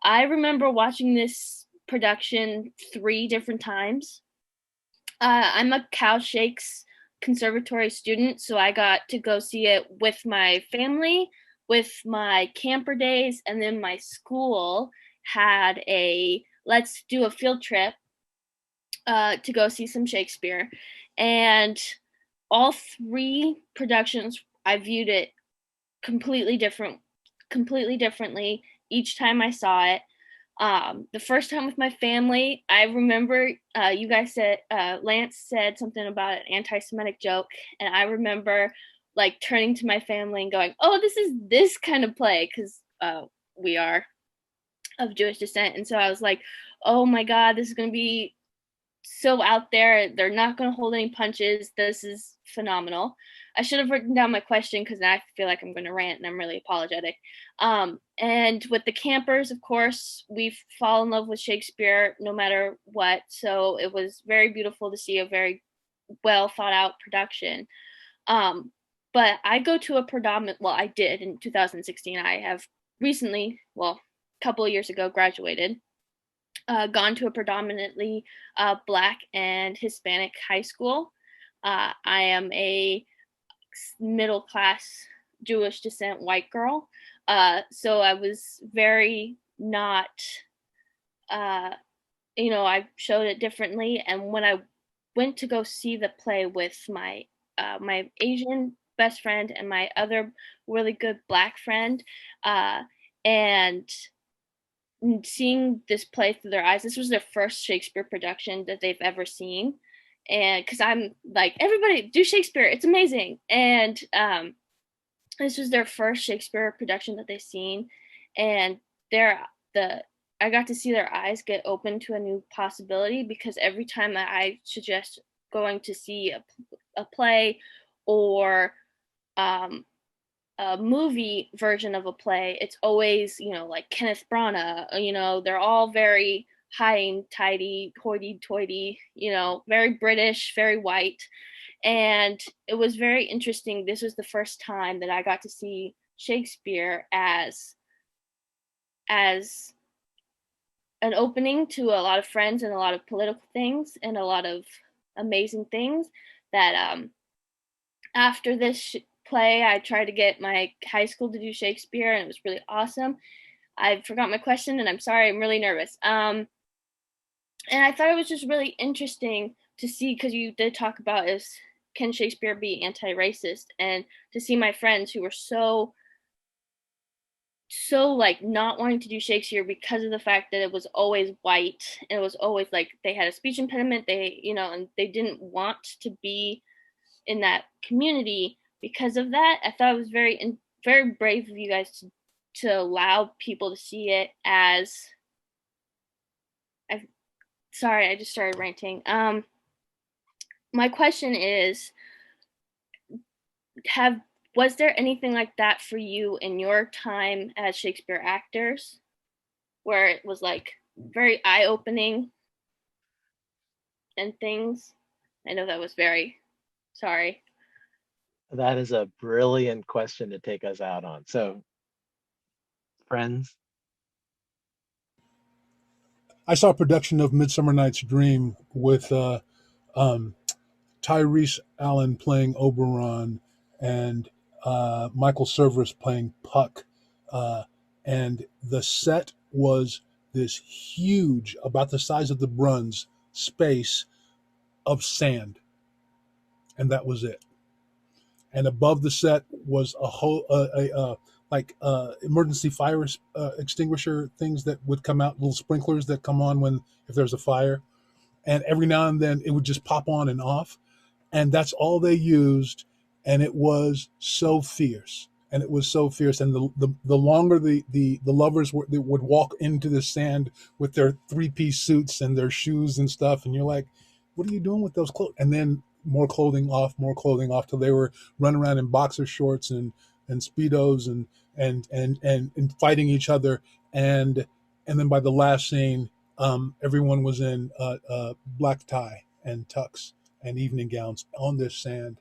I remember watching this production 3 different times. I'm a Cal Shakes conservatory student, so I got to go see it with my family, with my camper days, and then my school had a let's do a field trip to go see some Shakespeare. And all 3 productions, I viewed it completely differently each time I saw it. The first time with my family, I remember you guys said, Lance said something about an anti-Semitic joke, and I remember like turning to my family and going, oh, this is this kind of play, because we are of Jewish descent. And so I was like, oh my God, this is going to be so out there. They're not going to hold any punches. This is phenomenal. I should have written down my question, because now I feel like I'm going to rant and I'm really apologetic. And with the campers, of course, we fall in love with Shakespeare no matter what. So it was very beautiful to see a very well thought out production. But I go to I did in 2016. I have recently, a couple of years ago, graduated. Gone to a predominantly Black and Hispanic high school. I am a middle class Jewish descent white girl. So I was very not, I showed it differently. And when I went to go see the play with my my Asian best friend and my other really good Black friend, and seeing this play through their eyes. This was their first Shakespeare production that they've ever seen, and because I'm like, everybody do Shakespeare, it's amazing. And this was their first Shakespeare production that they've seen, and I got to see their eyes get open to a new possibility, because every time that I suggest going to see a play or a movie version of a play, it's always, like Kenneth Branagh, they're all very high and tidy, hoity-toity, very British, very white. And it was very interesting. This was the first time that I got to see Shakespeare as an opening to a lot of friends and a lot of political things and a lot of amazing things. That after this play, I tried to get my high school to do Shakespeare, and it was really awesome. I forgot my question, and I'm sorry, I'm really nervous. And I thought it was just really interesting to see, because you did talk about can Shakespeare be anti-racist, and to see my friends who were so like not wanting to do Shakespeare because of the fact that it was always white, and it was always like they had a speech impediment, and they didn't want to be in that community because of that. I thought it was very brave of you guys to allow people to see it as sorry, I just started ranting. My question is, was there anything like that for you in your time as Shakespeare actors, where it was like very eye-opening and things? I know that was very, sorry. That is a brilliant question to take us out on. So, friends? I saw a production of Midsummer Night's Dream with Tyrese Allen playing Oberon and Michael Cerveris playing Puck. And the set was this huge, about the size of the Bruns, space of sand. And that was it. And above the set was a whole, emergency fire extinguisher things that would come out, little sprinklers that come on if there's a fire. And every now and then it would just pop on and off. And that's all they used. And it was so fierce. And the longer the lovers they would walk into the sand with their 3-piece suits and their shoes and stuff. And you're like, what are you doing with those clothes? And then more clothing off till they were running around in boxer shorts and Speedos and fighting each other. And then by the last scene, everyone was in black tie and tux and evening gowns on this sand,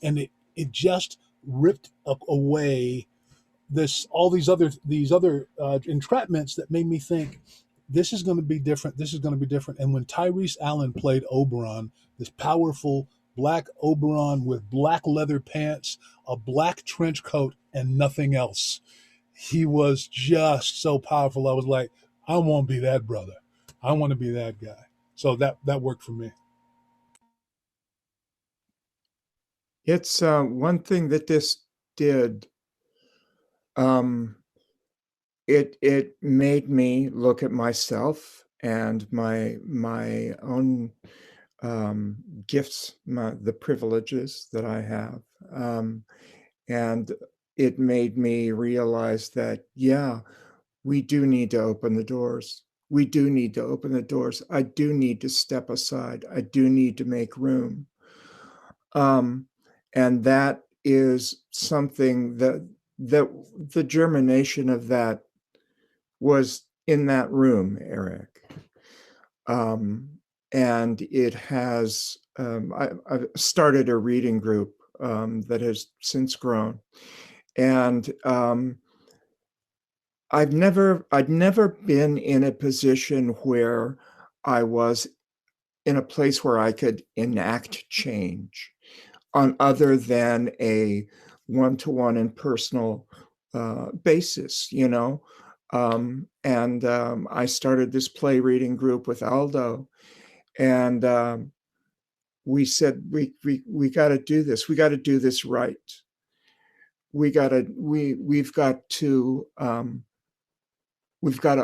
and it just ripped up away all these other entrapments that made me think this is going to be different. And when Tyrese Allen played Oberon, this powerful black Oberon with black leather pants, a black trench coat, and nothing else, he was just so powerful. I was like, I want to be that brother. I want to be that guy. So that worked for me. It's one thing that this did. It made me look at myself and my own gifts, the privileges that I have, and it made me realize that, yeah, we do need to open the doors. We do need to open the doors. I do need to step aside. I do need to make room. And that is something that the germination of that was in that room, Eric. And it has, I've started a reading group that has since grown. And I'd never been in a position where I was in a place where I could enact change on other than a one-to-one and personal basis, and I started this play reading group with Aldo, and we said, we got to do this. We got to do this right. We've got to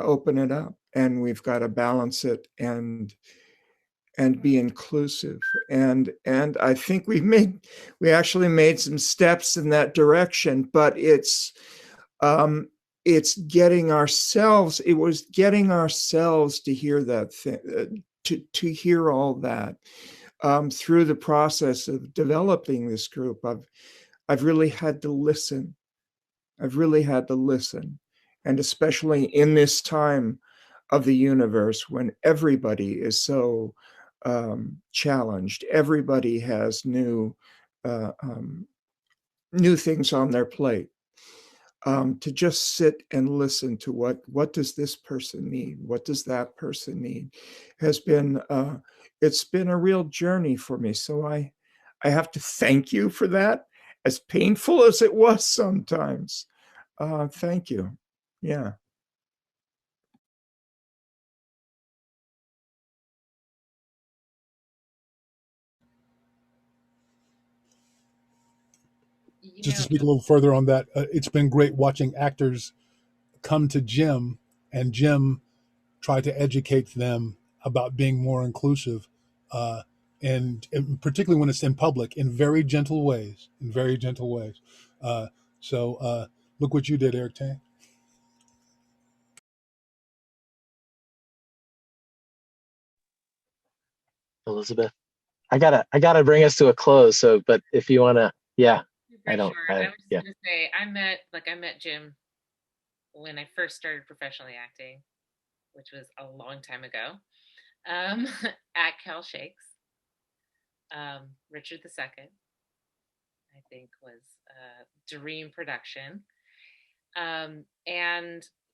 open it up, and we've got to balance it and be inclusive. And I think we actually made some steps in that direction, but it was getting ourselves to hear that thing, to hear all that. Through the process of developing this group, I've really had to listen. And especially in this time of the universe when everybody is so challenged, everybody has new things on their plate. To just sit and listen to what does this person need, what does that person need, has been it's been a real journey for me. So I have to thank you for that, as painful as it was sometimes. Thank you. Yeah. Just to speak a little further on that, it's been great watching actors come to Jim and Jim try to educate them about being more inclusive, and particularly when it's in public, in very gentle ways. So look what you did, Eric Tang. Elizabeth, I gotta bring us to a close. So, but if you wanna, yeah, I don't. I was just gonna say I met Jim when I first started professionally acting, which was a long time ago, at Cal Shakes. Richard II, I think, was a dream production. And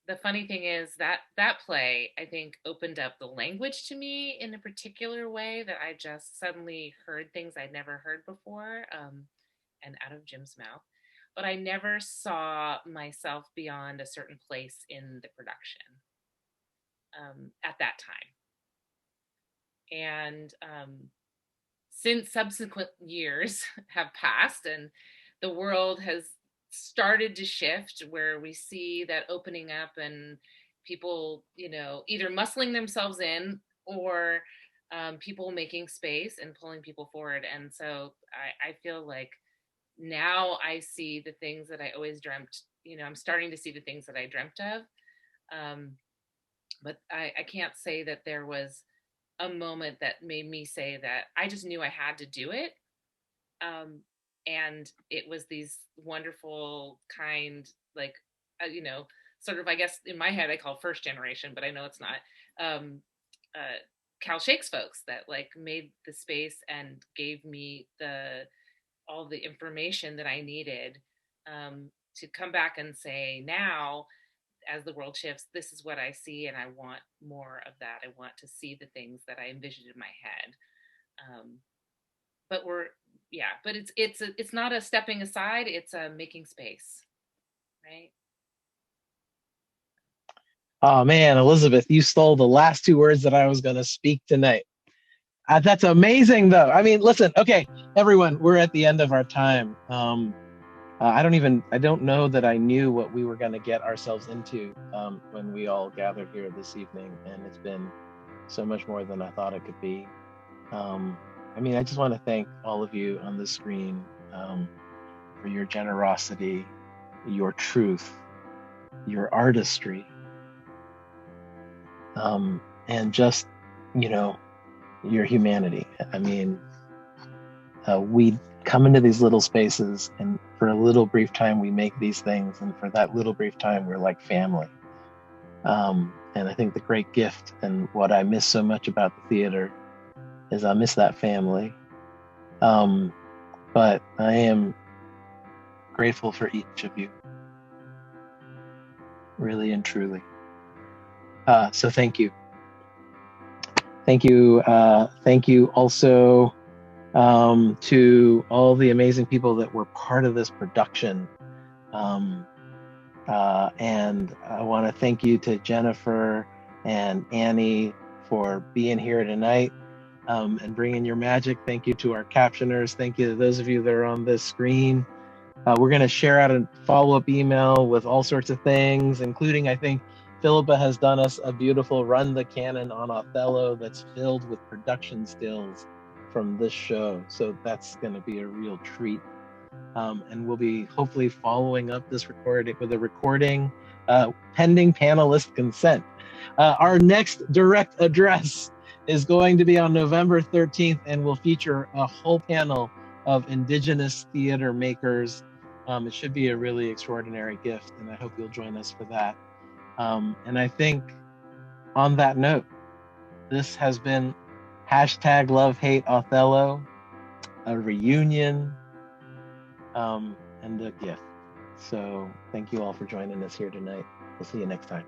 the funny thing is that play, I think, opened up the language to me in a particular way that I just suddenly heard things I'd never heard before, and out of Jim's mouth. But I never saw myself beyond a certain place in the production at that time. And since subsequent years have passed and the world has started to shift, where we see that opening up and people, either muscling themselves in or people making space and pulling people forward. And so I feel like now I see the things that I always dreamt, I'm starting to see the things that I dreamt of. But I can't say that there was a moment that made me say that. I just knew I had to do it. And it was these wonderful, kind, like, sort of, I guess in my head I call first generation, but I know it's not, Cal Shakes folks that like made the space and gave me all the information that I needed to come back and say, now, as the world shifts, this is what I see, and I want more of that. I want to see the things that I envisioned in my head. But it's not a stepping aside, it's a making space, right? Oh man, Elizabeth, you stole the last two words that I was going to speak tonight. That's amazing, though. I mean, listen, okay, everyone, we're at the end of our time. I don't know that I knew what we were going to get ourselves into when we all gathered here this evening, and it's been so much more than I thought it could be. I just want to thank all of you on the screen for your generosity, your truth, your artistry, and just, your humanity. We come into these little spaces, and for a little brief time we make these things, and for that little brief time we're like family. And I think the great gift, and what I miss so much about the theater, is I miss that family. But I am grateful for each of you, really and truly. So thank you. Thank you. Thank you also to all the amazing people that were part of this production. And I want to thank you to Jennifer and Annie for being here tonight. and bring in your magic. Thank you to our captioners. Thank you to those of you that are on this screen. We're going to share out a follow-up email with all sorts of things, including, I think, Philippa has done us a beautiful run the canon on Othello that's filled with production stills from this show. So that's going to be a real treat. And we'll be hopefully following up this recording with a recording pending panelist consent. Our next direct address is going to be on November 13th and will feature a whole panel of Indigenous theater makers. It should be a really extraordinary gift, and I hope you'll join us for that. And I think on that note, this has been hashtag Love Hate Othello, a reunion, and a gift. So thank you all for joining us here tonight. We'll see you next time.